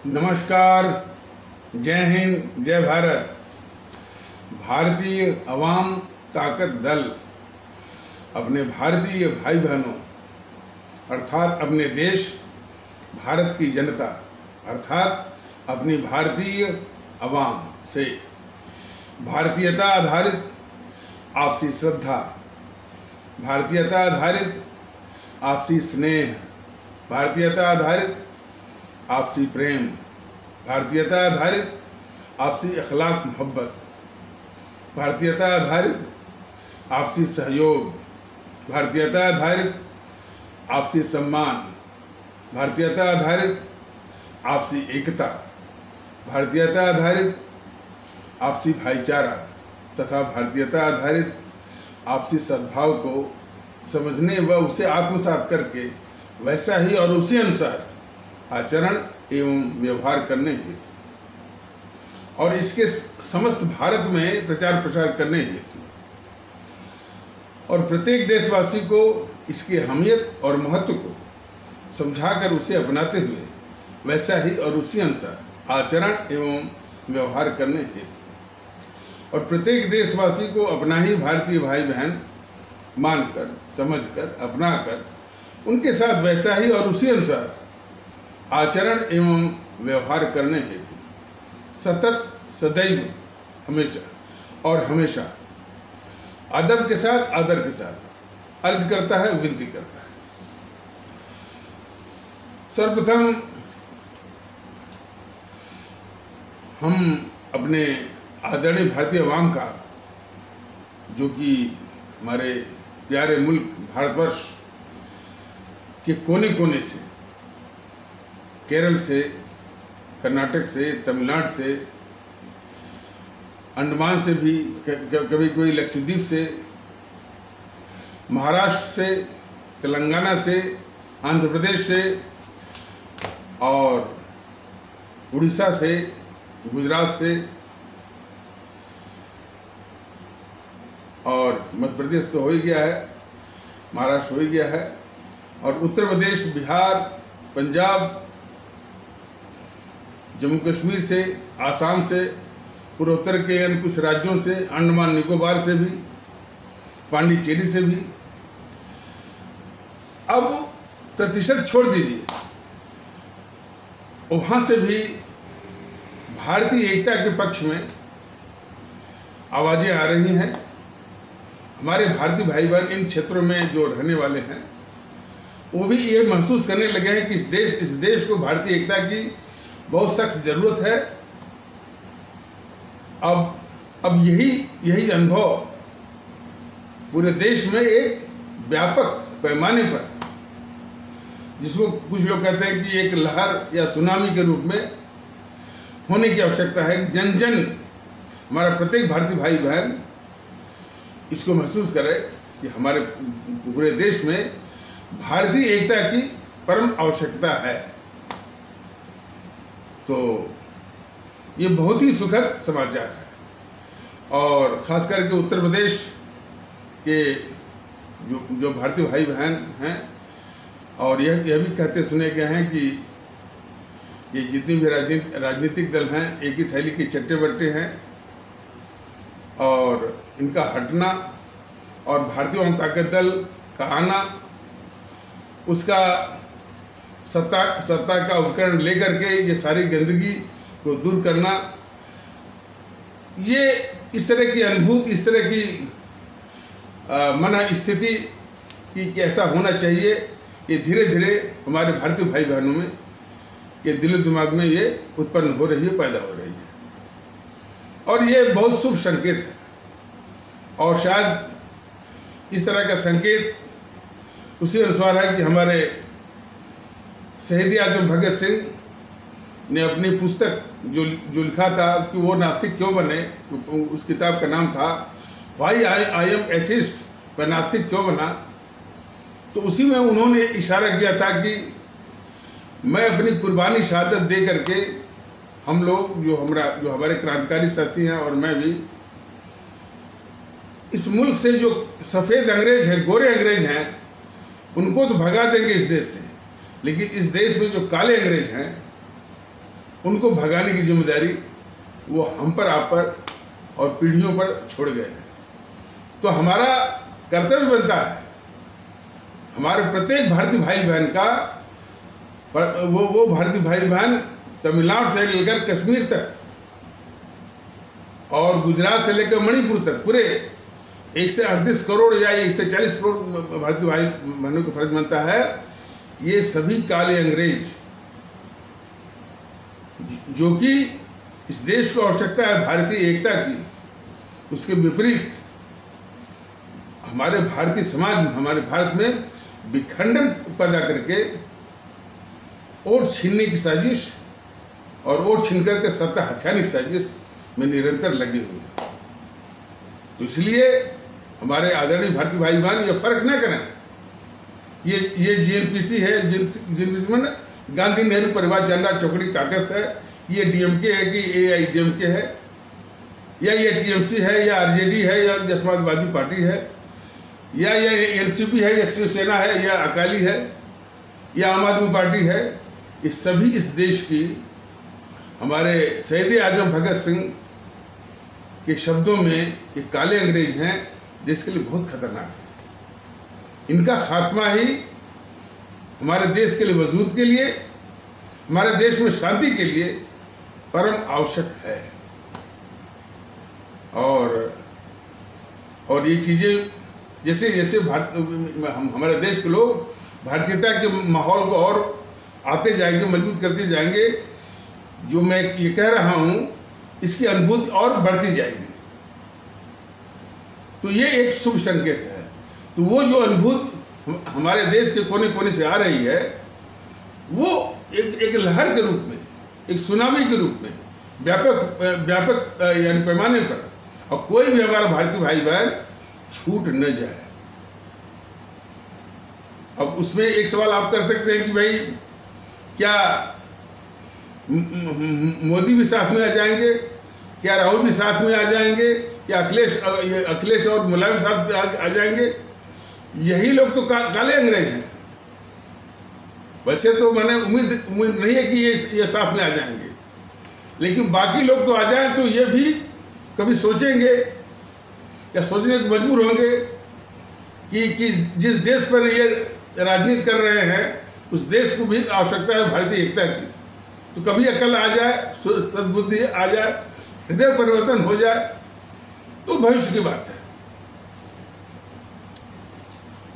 नमस्कार, जय हिंद, जय भारत। भारतीय अवाम ताकत दल अपने भारतीय भाई बहनों अर्थात अपने देश भारत की जनता अर्थात अपनी भारतीय अवाम से भारतीयता आधारित आपसी श्रद्धा, भारतीयता आधारित आपसी स्नेह, भारतीयता आधारित आपसी प्रेम, भारतीयता आधारित आपसी अखलाक मोहब्बत, भारतीयता आधारित आपसी सहयोग, भारतीयता आधारित आपसी सम्मान, भारतीयता आधारित आपसी एकता, भारतीयता आधारित आपसी भाईचारा तथा भारतीयता आधारित आपसी सद्भाव को समझने व उसे आत्मसात करके वैसा ही और उसी अनुसार आचरण एवं व्यवहार करने हेतु और इसके समस्त भारत में प्रचार प्रसार करने हेतु और प्रत्येक देशवासी को इसकी अहमियत और महत्व को समझाकर उसे अपनाते हुए वैसा ही और उसी अनुसार आचरण एवं व्यवहार करने हेतु और प्रत्येक देशवासी को अपना ही भारतीय भाई बहन मानकर, समझकर, अपनाकर उनके साथ वैसा ही और उसी अनुसार आचरण एवं व्यवहार करने हेतु सतत, सदैव, हमेशा और हमेशा अदब के साथ, आदर के साथ अर्ज करता है, विनती करता है। सर्वप्रथम हम अपने आदरणीय भारतीय अवाम का, जो कि हमारे प्यारे मुल्क भारतवर्ष के कोने कोने से, केरल से, कर्नाटक से, तमिलनाडु से, अंडमान से भी, कभी कभी लक्षद्वीप से, महाराष्ट्र से, तेलंगाना से, आंध्र प्रदेश से और उड़ीसा से, गुजरात से और मध्य प्रदेश तो हो ही गया है, महाराष्ट्र हो ही गया है और उत्तर प्रदेश, बिहार, पंजाब, जम्मू कश्मीर से, आसाम से, पूर्वोत्तर के अन्य कुछ राज्यों से, अंडमान निकोबार से भी, पांडिचेरी से भी। अब प्रतिशत छोड़ दीजिए, वहाँ से भी भारतीय एकता के पक्ष में आवाज़ें आ रही हैं। हमारे भारतीय भाई बहन इन क्षेत्रों में जो रहने वाले हैं वो भी ये महसूस करने लगे हैं कि इस देश को भारतीय एकता की बहुत सख्त जरूरत है। अब यही अनुभव पूरे देश में एक व्यापक पैमाने पर, जिसको कुछ लोग कहते हैं कि एक लहर या सुनामी के रूप में होने की आवश्यकता है। जन जन, हमारा प्रत्येक भारतीय भाई बहन इसको महसूस करे कि हमारे पूरे देश में भारतीय एकता की परम आवश्यकता है। तो ये बहुत ही सुखद समाचार है और ख़ास करके उत्तर प्रदेश के जो भारतीय भाई बहन हैं और यह भी कहते सुने गए हैं कि ये जितनी भी राजनीतिक दल हैं एक ही थैली के चट्टे बट्टे हैं और इनका हटना और भारतीय जनता ताकत दल का आना, उसका सत्ता का उपकरण लेकर के ये सारी गंदगी को दूर करना, ये इस तरह की अनुभूति, इस तरह की मन स्थिति कि कैसा होना चाहिए, ये धीरे धीरे हमारे भारतीय भाई बहनों में के दिल दिमाग में ये उत्पन्न हो रही है, पैदा हो रही है और ये बहुत शुभ संकेत है। और शायद इस तरह का संकेत उसी अनुसार है कि हमारे शहीद आजम भगत सिंह ने अपनी पुस्तक जो लिखा था कि वो नास्तिक क्यों बने, उस किताब का नाम था व्हाई आई एम एथिस्ट, वह नास्तिक क्यों बना। तो उसी में उन्होंने इशारा किया था कि मैं अपनी कुर्बानी शहादत दे करके, हम लोग जो हमारे क्रांतिकारी साथी हैं और मैं भी, इस मुल्क से जो सफ़ेद अंग्रेज हैं, गोरे अंग्रेज हैं, उनको तो भगा देंगे इस देश से, लेकिन इस देश में जो काले अंग्रेज हैं उनको भगाने की जिम्मेदारी वो हम पर, आप पर और पीढ़ियों पर छोड़ गए हैं। तो हमारा कर्तव्य बनता है, हमारे प्रत्येक भारतीय भाई बहन का, वो भारतीय भाई बहन तमिलनाडु से लेकर कश्मीर तक और गुजरात से लेकर मणिपुर तक पूरे 138 करोड़ या 140 करोड़ भारतीय भाई बहनों का फर्ज बनता है, ये सभी काले अंग्रेज जो कि इस देश को आवश्यकता है भारतीय एकता की, उसके विपरीत हमारे भारतीय समाज में, हमारे भारत में विखंडन पैदा करके वोट छीनने की साजिश और वोट छीन करके सत्ता हथियाने की साजिश में निरंतर लगे हुए हैं। तो इसलिए हमारे आदरणीय भारतीय भाई बहन ये फर्क न करें, ये जीएनपीसी है, जीएनपीसी में गांधी नेहरू परिवार जनता चौकड़ी काकस है, ये डीएमके है कि एआईडीएमके है, या ये टीएमसी है, या आरजेडी है, या समाजवादी पार्टी है, या ये एनसीपी है, या शिवसेना है, या अकाली है, या आम आदमी पार्टी है, ये सभी इस देश की, हमारे शहीद आजम भगत सिंह के शब्दों में ये काले अंग्रेज हैं, देश के लिए बहुत खतरनाक है। इनका खात्मा ही हमारे देश के लिए, वजूद के लिए, हमारे देश में शांति के लिए परम आवश्यक है। और ये चीज़ें जैसे जैसे हमारे देश के लोग भारतीयता के माहौल को और आते जाएंगे, मजबूत करते जाएंगे, जो मैं ये कह रहा हूँ इसकी अनुभूति और बढ़ती जाएगी। तो ये एक शुभ संकेत है। तो वो जो अनुभूति हमारे देश के कोने कोने से आ रही है, वो एक लहर के रूप में, एक सुनामी के रूप में व्यापक यानी पैमाने पर, और कोई भी हमारा भारतीय भाई बहन छूट न जाए। अब उसमें एक सवाल आप कर सकते हैं कि भाई क्या मोदी भी साथ में आ जाएंगे, क्या राहुल भी साथ में आ जाएंगे, क्या अखिलेश और मुलायम साथ में आ जाएंगे? यही लोग तो काले अंग्रेज हैं। वैसे तो मैंने उम्मीद नहीं है कि ये साथ में आ जाएंगे, लेकिन बाकी लोग तो आ जाएं तो ये भी कभी सोचेंगे या सोचने को मजबूर होंगे कि जिस देश पर ये राजनीति कर रहे हैं उस देश को भी आवश्यकता है भारतीय एकता की। तो कभी अकल आ जाए, सद्बुद्धि आ जाए, हृदय परिवर्तन हो जाए तो भविष्य की बात है।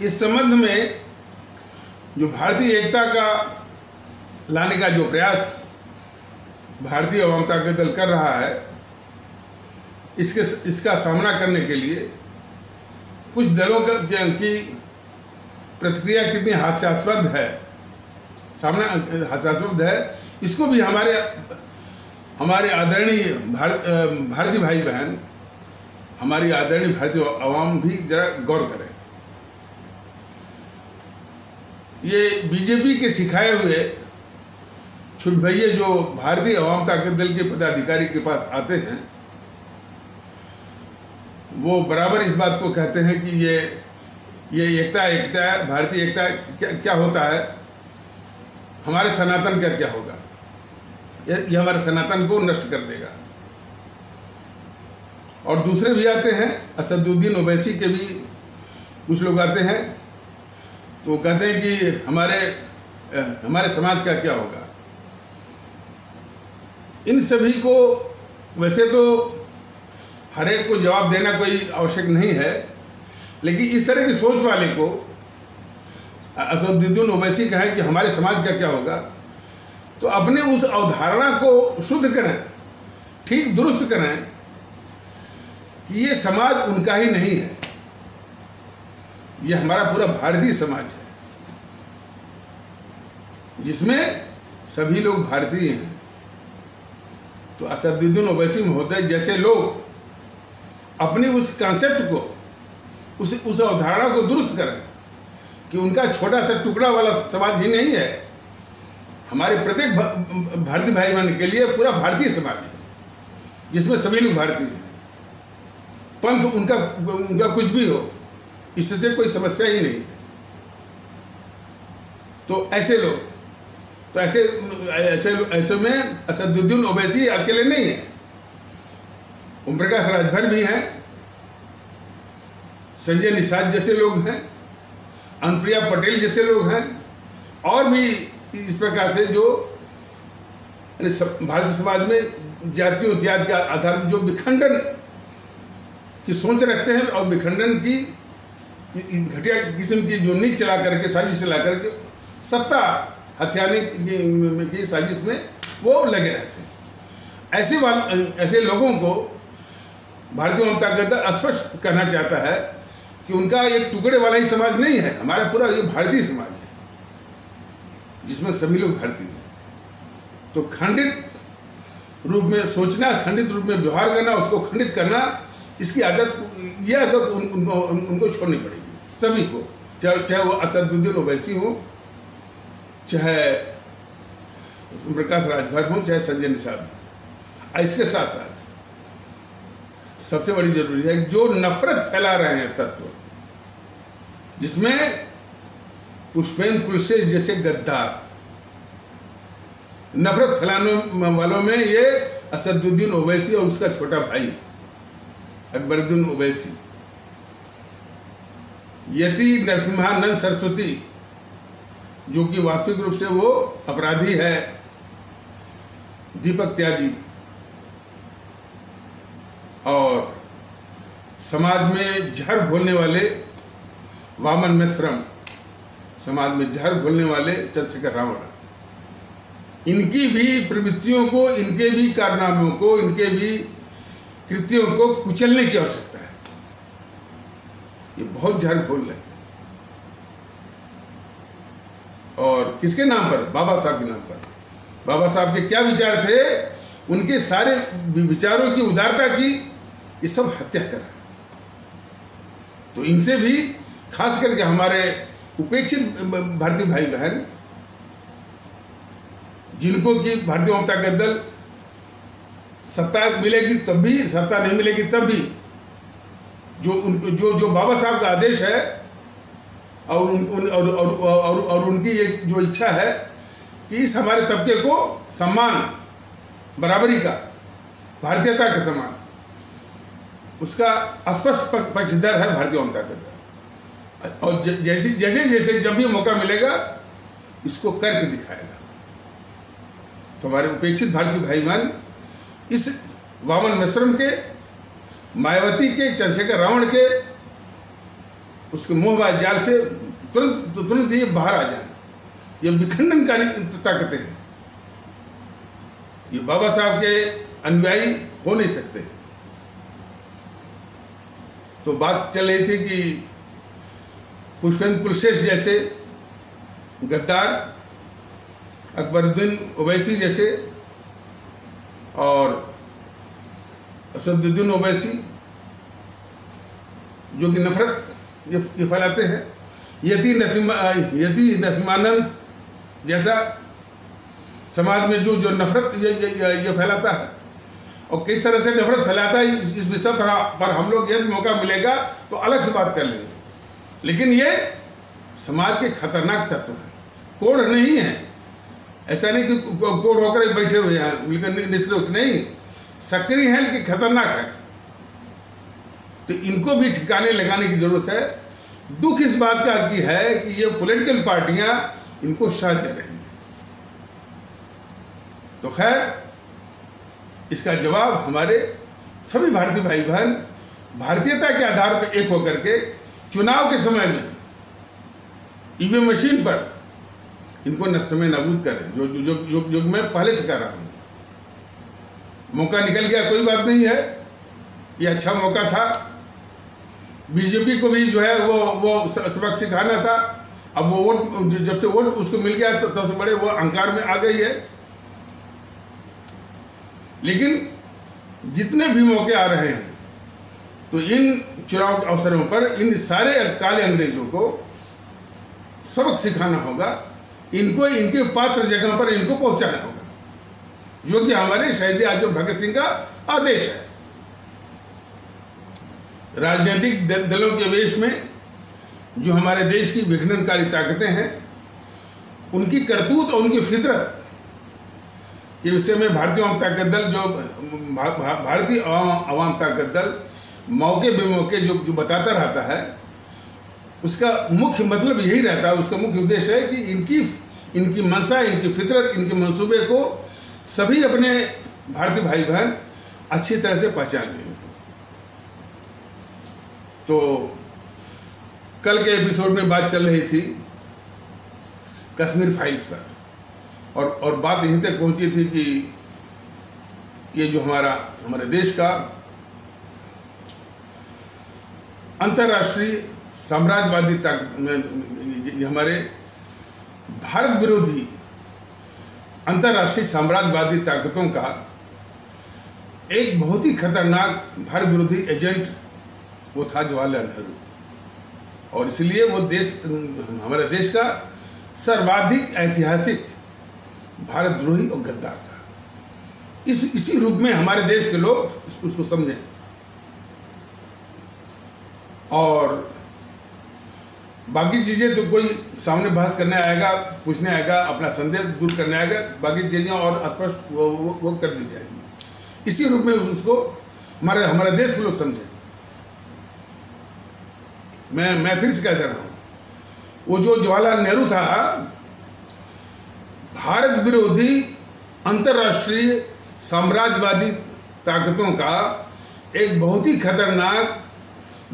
इस संबंध में जो भारतीय एकता का लाने का जो प्रयास भारतीय अवाम ताकत दल कर रहा है, इसका सामना करने के लिए कुछ दलों की प्रतिक्रिया कितनी हास्यास्पद है, हास्यास्पद है, इसको भी हमारे आदरणीय भारतीय भाई बहन, हमारी आदरणीय भारतीय अवाम भी जरा गौर करें। ये बीजेपी के सिखाए हुए छुटभैये जो भारतीय अवाम ताकत दल के पदाधिकारी के पास आते हैं, वो बराबर इस बात को कहते हैं कि ये एकता है, भारतीय एकता क्या होता है, हमारे सनातन का क्या होगा, ये हमारे सनातन को नष्ट कर देगा। और दूसरे भी आते हैं, असदुद्दीन ओवैसी के भी कुछ लोग आते हैं, तो कहते हैं कि हमारे समाज का क्या होगा। इन सभी को वैसे तो हर एक को जवाब देना कोई आवश्यक नहीं है, लेकिन इस तरह की सोच वाले को असदुद्दीन ओवैसी कहें कि हमारे समाज का क्या होगा, तो अपने उस अवधारणा को शुद्ध करें, ठीक दुरुस्त करें कि ये समाज उनका ही नहीं है, ये हमारा पूरा भारतीय समाज है जिसमें सभी लोग भारतीय हैं। तो असदुद्दीन ओवैसी महोदय जैसे लोग अपनी उस कॉन्सेप्ट को, उस अवधारणा को दुरुस्त करें कि उनका छोटा सा टुकड़ा वाला समाज ही नहीं है, हमारे प्रत्येक भारतीय भाई बहन के लिए पूरा भारतीय समाज है जिसमें सभी लोग भारतीय हैं। पंथ उनका कुछ भी हो, इससे कोई समस्या ही नहीं है। तो ऐसे लोग तो ऐसे ऐसे ऐसे में असदुद्दीन ओवैसी अकेले नहीं है, ओम प्रकाश राजभर भी हैं, संजय निषाद जैसे लोग हैं, अनुप्रिया पटेल जैसे लोग हैं, और भी इस प्रकार से जो भारतीय समाज में जातीय इत्यादि के आधार पर जो विखंडन की सोच रखते हैं और विखंडन की घटिया किस्म की जो नीति चला करके, साजिश चला करके सत्ता हथियाने की साजिश में वो लगे रहते हैं। ऐसे लोगों को भारतीय जनता दल स्पष्ट करना चाहता है कि उनका एक टुकड़े वाला ही समाज नहीं है, हमारा पूरा ये भारतीय समाज है जिसमें सभी लोग भारतीय हैं। तो खंडित रूप में सोचना, खंडित रूप में व्यवहार करना, उसको खंडित करना, इसकी आदत, यह आदत उनको छोड़नी पड़ेगी सभी को, चाहे वो असदुद्दीन ओवैसी हो, चाहे प्रकाश राजभर हो, चाहे संजय निषाद हो। इसके साथ साथ सबसे बड़ी जरूरी है जो नफरत फैला रहे हैं तत्व, जिसमें पुष्पेंद्र कुलशेखर जैसे गद्दार, नफरत फैलाने वालों में ये असदुद्दीन ओवैसी और उसका छोटा भाई अकबरुद्दीन ओवैसी, यति नरसिम्हानंद सरस्वती जो कि वास्तविक रूप से वो अपराधी है, दीपक त्यागी, और समाज में जहर घोलने वाले वामन मिश्रम, समाज में जहर घोलने वाले चंद्रशेखर रावण, इनकी भी प्रवृत्तियों को, इनके भी कारनामों को, इनके भी कृत्यों को कुचलने की आवश्यकता है। ये बहुत जहर घोल रहे हैं, और किसके नाम पर? बाबा साहब के नाम पर। बाबा साहब के क्या विचार थे, उनके सारे विचारों की उदारता की ये सब हत्या कर। तो इनसे भी खास करके हमारे उपेक्षित भारतीय भाई बहन, जिनको कि भारतीय जनता दल सत्ता मिलेगी तब भी, सत्ता नहीं मिलेगी तब भी, जो बाबा साहब का आदेश है और उनकी ये जो इच्छा है कि इस हमारे तबके को सम्मान, बराबरी का, भारतीयता का सम्मान, उसका स्पष्ट पक्षधर है भारतीय जनता दल। और जैसे जैसे जब भी मौका मिलेगा इसको करके दिखाएगा। तो हमारे उपेक्षित भारतीय भाई बहन इस वामन मिश्रम के, मायावती के, चंद्रशेखर रावण के उसके मोहबाज जाल से तुरंत ये बाहर आ जाए। ये विखंडनकारी ताकतें हैं, ये बाबा साहब के अनुयायी हो नहीं सकते। तो बात चल रही थी कि पुष्पेंद्र कुलशेखर जैसे गद्दार, अकबरुद्दीन ओवैसी जैसे और असदुद्दीन ओवैसी जो कि नफरत ये फैलाते हैं, यति नरसिम्हानंद जैसा समाज में जो नफरत ये फैलाता है, और किस तरह से नफरत फैलाता है इस विषय पर हम लोग यदि मौका मिलेगा तो अलग से बात कर लेंगे। लेकिन ये समाज के खतरनाक तत्व हैं, कोढ़ नहीं है। ऐसा नहीं कि कोढ़ होकर बैठे हुए हैं, लेकिन निश्चित नहीं, सक्रिय हैं लेकिन खतरनाक है। तो इनको भी ठिकाने लगाने की जरूरत है। दुख इस बात का की है कि ये पॉलिटिकल पार्टियां इनको साथ दे रही हैं। तो खैर, इसका जवाब हमारे सभी भारतीय भाई बहन भारतीयता के आधार पर एक होकर के चुनाव के समय में ईवीएम मशीन पर इनको नस्तमे नाबूद करें, जो मैं पहले से कर रहा हूँ। मौका निकल गया, कोई बात नहीं है, ये अच्छा मौका था। बीजेपी को भी जो है वो सबक सिखाना था। अब वो वोट, जब से वोट उसको मिल गया तो तब से बड़े वो अहंकार में आ गई है। लेकिन जितने भी मौके आ रहे हैं तो इन चुनाव के अवसरों पर इन सारे काले अंग्रेजों को सबक सिखाना होगा, इनको इनके पात्र जगह पर इनको पहुंचाना होगा, जो कि हमारे शहीद आजम भगत सिंह का आदेश है। राजनीतिक दलों के वेश में जो हमारे देश की विघटनकारी ताकतें हैं, उनकी करतूत और उनकी फितरत के विषय में भारतीय आवाम ताकत दल जो भारतीय आवाम ताकत दल मौके बेमौके जो बताता रहता है, उसका मुख्य मतलब यही रहता है, उसका मुख्य उद्देश्य है कि इनकी मंशा, इनकी फितरत, इनके मंसूबे को सभी अपने भारतीय भाई बहन अच्छी तरह से पहचान लें। तो कल के एपिसोड में बात चल रही थी कश्मीर फाइल्स पर, और बात यहीं तक पहुंची थी कि ये जो हमारे देश का अंतर्राष्ट्रीय साम्राज्यवादी हमारे भारत विरोधी अंतर्राष्ट्रीय साम्राज्यवादी ताकतों का एक बहुत ही खतरनाक भारत विरोधी एजेंट वो था जवाहरलाल नेहरू, और इसलिए वो हमारे देश का सर्वाधिक ऐतिहासिक भारतद्रोही और गद्दार था। इसी रूप में हमारे देश के लोग उसको समझें, और बाकी चीज़ें तो कोई सामने बहस करने आएगा, पूछने आएगा, अपना संदेह दूर करने आएगा, बाकी चीज़ें और स्पष्ट वो कर दी जाएंगी। इसी रूप में उसको हमारे देश के लोग समझें। मैं फिर से कह दे रहा हूँ, वो जो जवाहरलाल नेहरू था, भारत विरोधी अंतर्राष्ट्रीय साम्राज्यवादी ताकतों का एक बहुत ही खतरनाक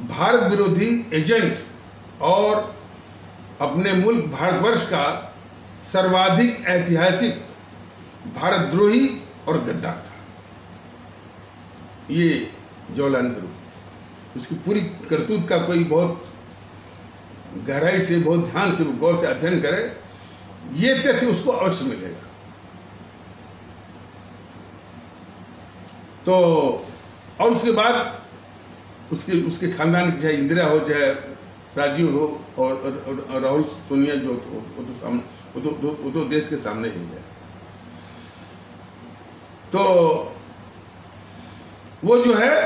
भारत विरोधी एजेंट और अपने मुल्क भारतवर्ष का सर्वाधिक ऐतिहासिक भारतद्रोही और गद्दार था ये जवाहरलाल नेहरू। उसकी पूरी करतूत का कोई बहुत गहराई से, बहुत ध्यान से, गौर से अध्ययन करे, ये तथ्य उसको अवश्य मिलेगा। तो और उसके बाद उसके खानदान की, चाहे इंदिरा हो, चाहे राजीव हो और राहुल सोनिया, जो वो तो देश के सामने ही है। तो वो जो है,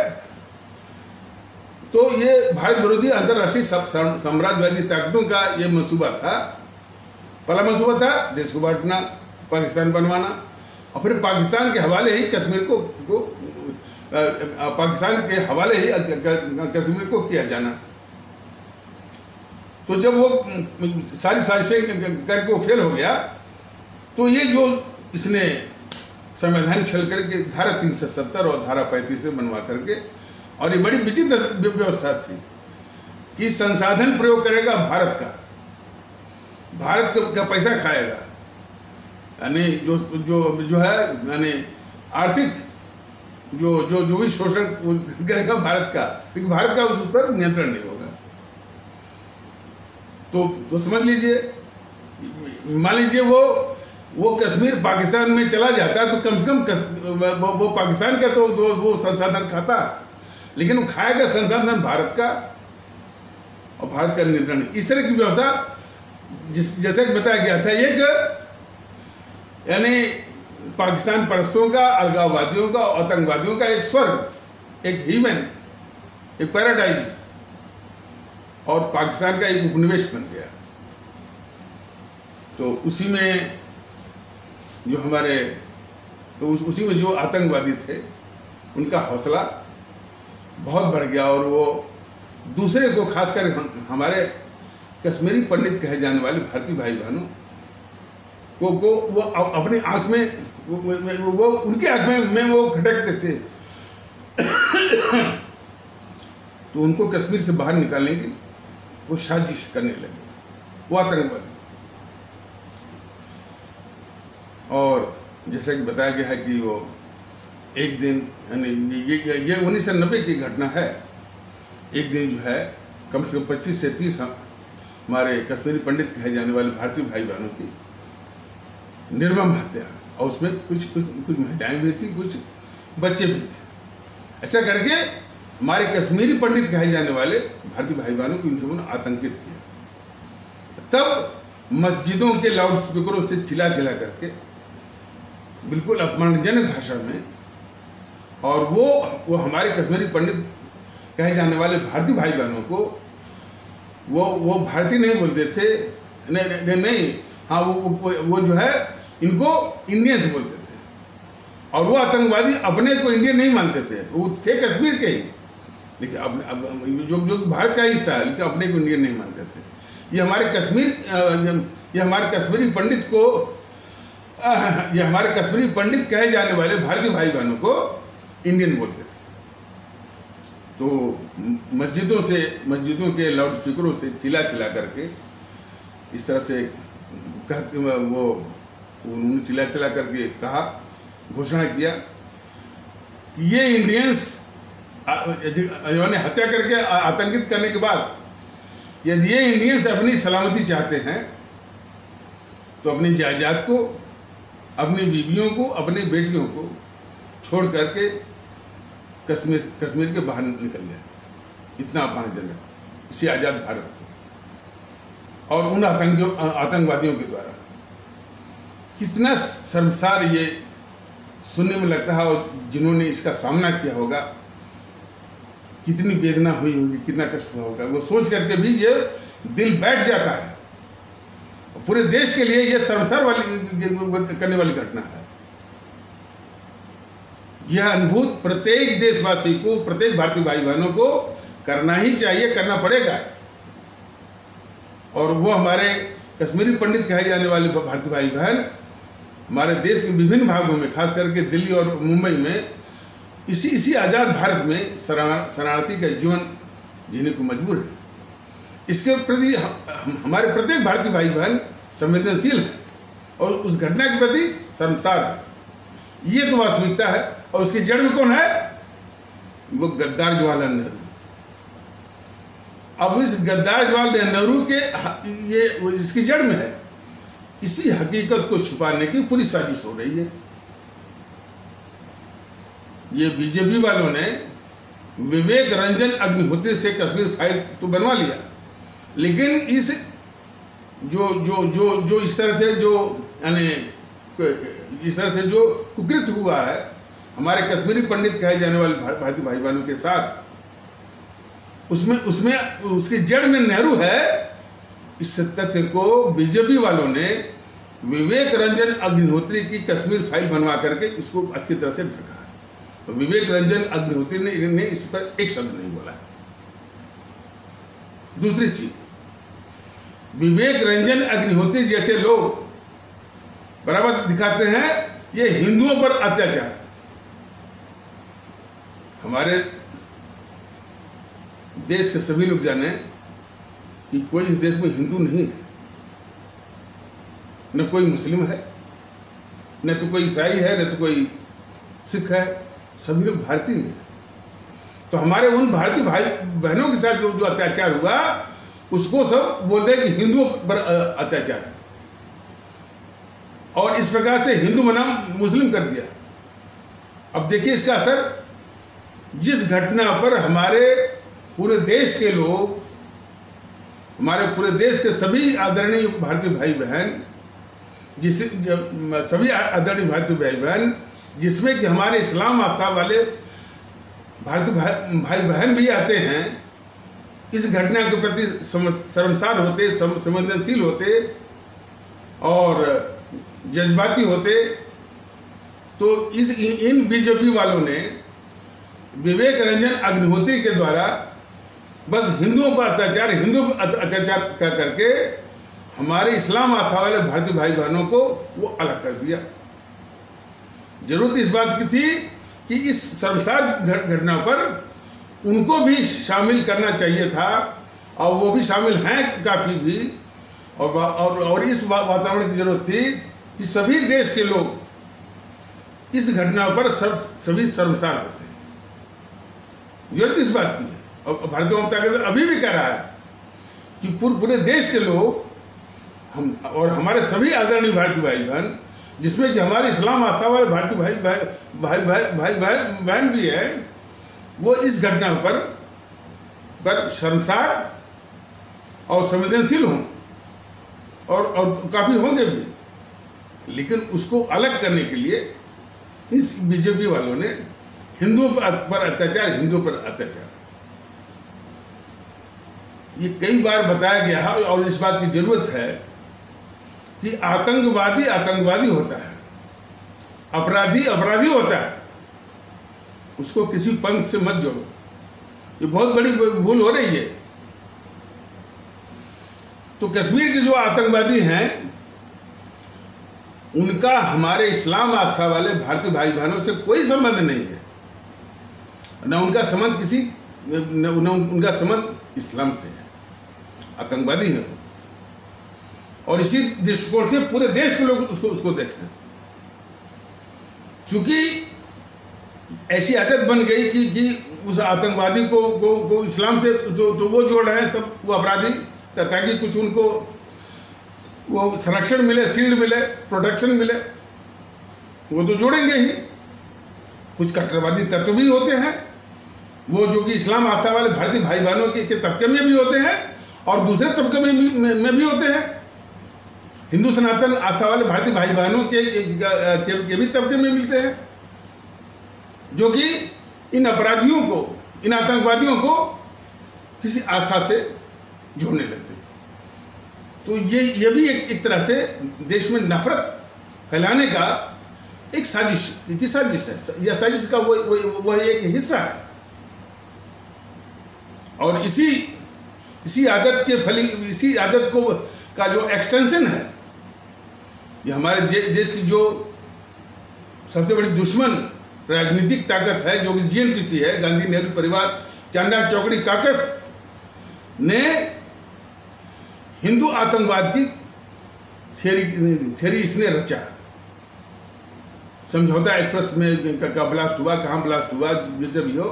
तो ये भारत विरोधी अंतर्राष्ट्रीय साम्राज्यवादी ताकतों का ये मंसूबा था। पहला मंसूबा था देश को बांटना, पाकिस्तान बनवाना, और फिर पाकिस्तान के हवाले ही कश्मीर को पाकिस्तान के हवाले ही कश्मीर को किया जाना। तो जब वो सारी साजिशें करके वो फेल हो गया, तो ये जो इसने संवैधानिक छल करके धारा 370 और धारा 35 से बनवा करके, और ये बड़ी विचित्र व्यवस्था थी कि संसाधन प्रयोग करेगा भारत का, भारत का पैसा खाएगा, यानी जो है, यानी आर्थिक जो भी शोषण करेगा भारत का, लेकिन भारत का उस पर नियंत्रण नहीं होगा। तो समझ लीजिए, मान लीजिए वो कश्मीर पाकिस्तान में चला जाता तो कम से कम वो पाकिस्तान का तो वो संसाधन खाता, लेकिन वो खाएगा संसाधन भारत का, और भारत का नियंत्रण। इस तरह की व्यवस्था जैसे बताया गया था, एक यानी पाकिस्तान परस्तों का, अलगाववादियों का, आतंकवादियों का एक स्वर्ग, एक हीवन, एक पैराडाइज, और पाकिस्तान का एक उपनिवेश बन गया। तो उसी में जो उसी में जो आतंकवादी थे, उनका हौसला बहुत बढ़ गया, और वो दूसरे को, खासकर हमारे कश्मीरी पंडित कहे जाने वाले भारतीय भाई बहनों को वो अपनी आंख में वो उनके आंख में वो खटकते थे। तो उनको कश्मीर से बाहर निकालने की वो साजिश करने लगे, वो आतंकवादी। और जैसा कि बताया गया है कि वो एक दिन, यानी ये 1990 की घटना है, एक दिन जो है कम से कम 25 से 30 हमारे कश्मीरी पंडित कहे जाने वाले भारतीय भाई बहनों की निर्मम हत्या, और उसमें कुछ महिलाएं भी थी, कुछ बच्चे भी थे। ऐसा करके हमारे कश्मीरी पंडित कहे जाने वाले भारतीय भाई बहनों को इन सबों ने आतंकित किया। तब मस्जिदों के लाउड स्पीकरों से चिल्ला करके बिल्कुल अपमानजनक भाषा में, और वो हमारे कश्मीरी पंडित कहे जाने वाले भारतीय भाई बहनों को वो भारतीय नहीं बोलते थे, नहीं, हाँ वो जो है इनको इंडियंस बोलते थे, और वो आतंकवादी अपने को इंडियन नहीं मानते थे, वो थे कश्मीर के ही, लेकिन अब जो भारत का हिस्सा है, लेकिन अपने को इंडियन नहीं मानते थे। ये हमारे कश्मीरी पंडित को ये हमारे कश्मीरी पंडित कहे जाने वाले भारतीय भाई बहनों को इंडियन बोलते थे। तो मस्जिदों के लाउड स्पीकरों से चिल्ला करके इस तरह से वो उन्होंने चिल्ला करके कहा, घोषणा किया कि ये इंडियंस ने हत्या करके आतंकित करने के बाद यदि ये इंडियंस अपनी सलामती चाहते हैं तो अपनी जायदाद को, अपनी बीवियों को, अपनी बेटियों को छोड़ करके कश्मीर के बाहर निकल जाए। इतना अपमानजनक इसी आज़ाद भारत को और उन आतंकवादियों के द्वारा कितना शर्मसार ये सुनने में लगता है, और जिन्होंने इसका सामना किया होगा कितनी वेदना हुई होगी, कितना कष्ट हुआ होगा, वो सोच करके भी ये दिल बैठ जाता है। पूरे देश के लिए ये शर्मसार करने वाली घटना है। यह अनुभूत प्रत्येक देशवासी को, प्रत्येक भारतीय भाई बहनों को करना ही चाहिए, करना पड़ेगा। और वो हमारे कश्मीरी पंडित कहे जाने वाले भारतीय भाई बहन हमारे देश के विभिन्न भागों में, खास करके दिल्ली और मुंबई में इसी आज़ाद भारत में शरणार्थी का जीवन जीने को मजबूर है। इसके प्रति हमारे प्रत्येक भारतीय भाई बहन संवेदनशील है और उस घटना के प्रति शर्मसार है। ये तो वास्तविकता है। और उसकी जड़ में कौन है? वो गद्दार जवाहरलाल नेहरू। अब इस गद्दार जवाहरलाल नेहरू के ये इसकी जड़ में है, इसी हकीकत को छुपाने की पूरी साजिश हो रही है। ये बीजेपी वालों ने विवेक रंजन अग्निहोत्री से कश्मीर फाइल तो बनवा लिया, लेकिन इस जो इस तरह से जो कुकृत्य हुआ है हमारे कश्मीरी पंडित कहे जाने वाले भारतीय भाई बहनों के साथ, उसमें उसकी जड़ में नेहरू है। इस तथ्य को बीजेपी वालों ने विवेक रंजन अग्निहोत्री की कश्मीर फाइल बनवा करके इसको अच्छी तरह से ढका है। तो विवेक रंजन अग्निहोत्री ने इस पर एक शब्द नहीं बोला। दूसरी चीज, विवेक रंजन अग्निहोत्री जैसे लोग बराबर दिखाते हैं ये हिंदुओं पर अत्याचार। हमारे देश के सभी लोग जाने कि कोई इस देश में हिंदू नहीं है, न कोई मुस्लिम है, न तो कोई ईसाई है, न तो कोई सिख है, सभी लोग भारतीय हैं। तो हमारे उन भारतीय भाई बहनों के साथ जो अत्याचार हुआ उसको सब बोलते हैं कि हिंदुओं पर अत्याचार है, और इस प्रकार से हिंदू बनाम मुस्लिम कर दिया। अब देखिए इसका असर, जिस घटना पर हमारे पूरे देश के लोग, हमारे पूरे देश के सभी आदरणीय भारतीय भाई बहन, जिसमें कि हमारे इस्लाम आस्था वाले भारतीय भाई बहन भी आते हैं, इस घटना के प्रति शर्मसार होते, संवेदनशील होते और जज्बाती होते, तो इन बीजेपी वालों ने विवेक रंजन अग्निहोत्री के द्वारा बस हिंदुओं पर अत्याचार करके हमारे इस्लाम आस्था वाले भारतीय भाई बहनों को वो अलग कर दिया। जरूरत इस बात की थी कि इस शर्मसार घटना पर उनको भी शामिल करना चाहिए था, और वो भी शामिल हैं काफ़ी भी, और इस वातावरण की जरूरत थी कि सभी देश के लोग इस घटना पर सभी शर्मसार होते हैं। जरूरत इस बात की है, और भारतीय जनता पार्टी अभी भी कह रहा है कि पूरे देश के लोग हम और हमारे सभी आदरणीय भारतीय भाई बहन, जिसमें कि हमारे इस्लाम आस्था वाले भारतीय भाई बहन भी है, वो इस घटना पर शर्मसार और संवेदनशील हों, और काफ़ी होंगे भी, लेकिन उसको अलग करने के लिए इस बीजेपी वालों ने हिंदुओं पर अत्याचार ये कई बार बताया गया है, और इस बात की जरूरत है कि आतंकवादी आतंकवादी होता है, अपराधी अपराधी होता है, उसको किसी पंथ से मत जोड़ो। ये बहुत बड़ी भूल हो रही है। तो कश्मीर के जो आतंकवादी हैं उनका हमारे इस्लाम आस्था वाले भारतीय भाई बहनों से कोई संबंध नहीं है, न उनका संबंध उनका संबंध इस्लाम से है, आतंकवादी है। और इसी दृष्टिकोण से पूरे देश के लोग उसको देखें। चूंकि ऐसी आदत बन गई कि उस आतंकवादी को इस्लाम से तो वो जोड़ रहे हैं सब, वो अपराधी, ताकि कुछ उनको वो संरक्षण मिले, शील्ड मिले, प्रोटेक्शन मिले, वो तो जोड़ेंगे ही। कुछ कट्टरवादी तत्व भी होते हैं वो, जो कि इस्लाम आस्था वाले भारतीय भाई बहनों के तबके में भी होते हैं और दूसरे तबके में भी होते हैं। हिंदू सनातन आस्था वाले भारतीय भाई बहनों के भी तबके में मिलते हैं, जो कि इन अपराधियों को, इन आतंकवादियों को किसी आस्था से जोड़ने लगते हैं। तो ये भी एक तरह से देश में नफरत फैलाने का एक साजिश है। यह साजिश का वो एक हिस्सा है। और इसी आदत के इसी आदत का जो एक्सटेंशन है, ये हमारे देश की जो सबसे बड़ी दुश्मन राजनीतिक ताकत है, जो कि जीएनपीसी है, गांधी नेहरू परिवार चांडाल चौकड़ी काकस ने हिंदू आतंकवाद की थ्योरी इसने रचा। समझौता एक्सप्रेस में का ब्लास्ट हुआ, कहाँ ब्लास्ट हुआ, जैसे भी हो,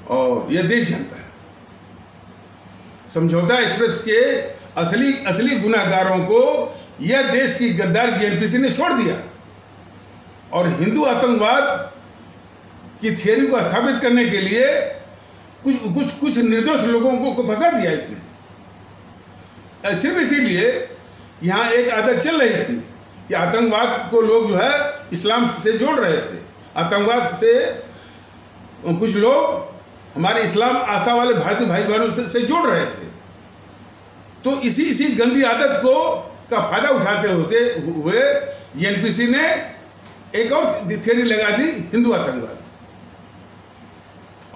और यह देश जानता है। समझौता एक्सप्रेस के असली गुनाहगारों को यह देश की गद्दार जीएनपीसी ने छोड़ दिया और हिंदू आतंकवाद की थ्योरी को स्थापित करने के लिए कुछ निर्दोष लोगों को फंसा दिया इसने। सिर्फ इसीलिए यहाँ एक आदत चल रही थी कि आतंकवाद को लोग जो है इस्लाम से जोड़ रहे थे। आतंकवाद से कुछ लोग हमारे इस्लाम आस्था वाले भारतीय भाई बहनों से जोड़ रहे थे। तो इसी गंदी आदत का फायदा उठाते हुए जीएनपीसी ने एक और थ्योरी लगा दी, हिंदू आतंकवाद।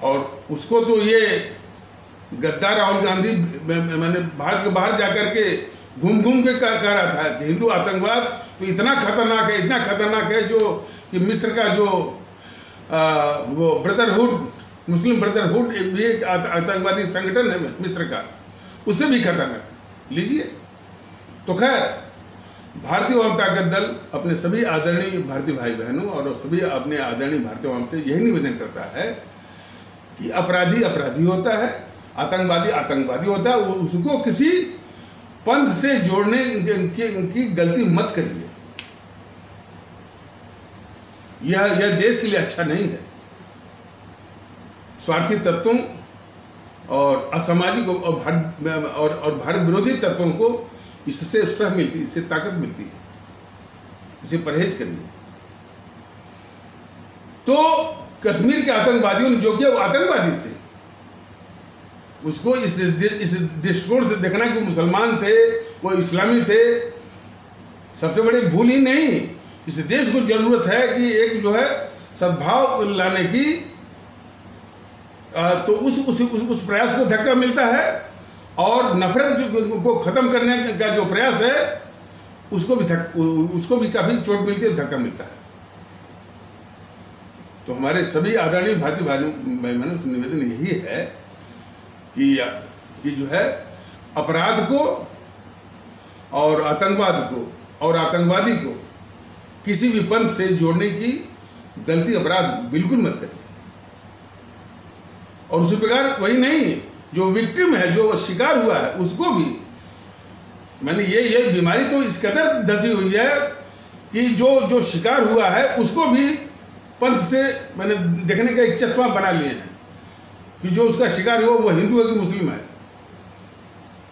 और उसको तो ये गद्दार राहुल गांधी मैंने भारत के बाहर जाकर के घूम के कह रहा था कि हिंदू आतंकवाद तो इतना खतरनाक है जो कि मिस्र का जो वो ब्रदरहुड, मुस्लिम ब्रदरहुड एक आतंकवादी संगठन है मिस्र का, उससे भी खतरनाक। लीजिए। तो खैर, भारतीय वाम ताकत दल अपने सभी आदरणीय भारतीय भाई बहनों और सभी अपने आदरणीय भारतीय वाम से यही निवेदन करता है कि अपराधी अपराधी होता है, आतंकवादी आतंकवादी होता है। उसको किसी पंथ से जोड़ने की गलती मत करिए। यह देश के लिए अच्छा नहीं है। स्वार्थी तत्वों और असामाजिक और भारत विरोधी तत्वों को इससे स्ट्रेंथ मिलती है, इससे ताकत मिलती है। इसे परहेज करिए। तो कश्मीर के आतंकवादियों ने जो किया वो आतंकवादी थे, उसको इस दृष्टिकोण से देखना कि मुसलमान थे, वो इस्लामी थे, सबसे बड़ी भूल ही नहीं। इस देश को जरूरत है कि एक जो है सद्भाव लाने की, तो उस प्रयास को धक्का मिलता है और नफरत को खत्म करने का जो प्रयास है उसको भी काफी चोट मिलती है, धक्का मिलता है। तो हमारे सभी आदरणीय भारतीय भाई बहनों से निवेदन यही है कि जो है अपराध को और आतंकवाद को और आतंकवादी को किसी भी पंथ से जोड़ने की गलती, अपराध बिल्कुल मत करिए। और उसी प्रकार वही नहीं, जो विक्टिम है, जो शिकार हुआ है, उसको भी मैंने ये बीमारी तो इस कदर धसी हुई है कि जो शिकार हुआ है उसको भी पंथ से मैंने देखने का एक चश्मा बना लिए हैं कि जो उसका शिकार हुआ वो हिंदू है कि मुस्लिम है,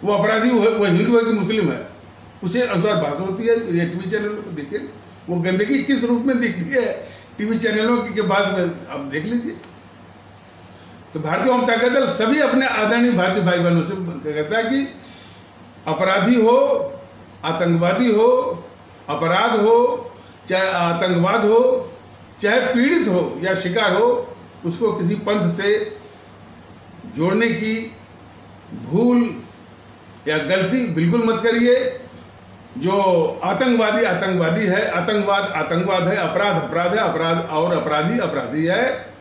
वो अपराधी वो हिंदू है कि मुस्लिम है, उसे अनुसार भाषा होती है। ये टीवी चैनलों को देखिए, वो गंदगी किस रूप में दिखती है टीवी चैनलों के बाद में आप देख लीजिए। तो भारतीय वाम ताकत दल सभी अपने आदरणीय भारतीय भाई बहनों से कहता है कि अपराधी हो, आतंकवादी हो, अपराध हो, चाहे आतंकवाद हो, चाहे पीड़ित हो या शिकार हो, उसको किसी पंथ से जोड़ने की भूल या गलती बिल्कुल मत करिए। जो आतंकवादी आतंकवादी है, आतंकवाद आतंकवाद है, अपराध अपराध है, अपराध और अपराधी अपराधी है,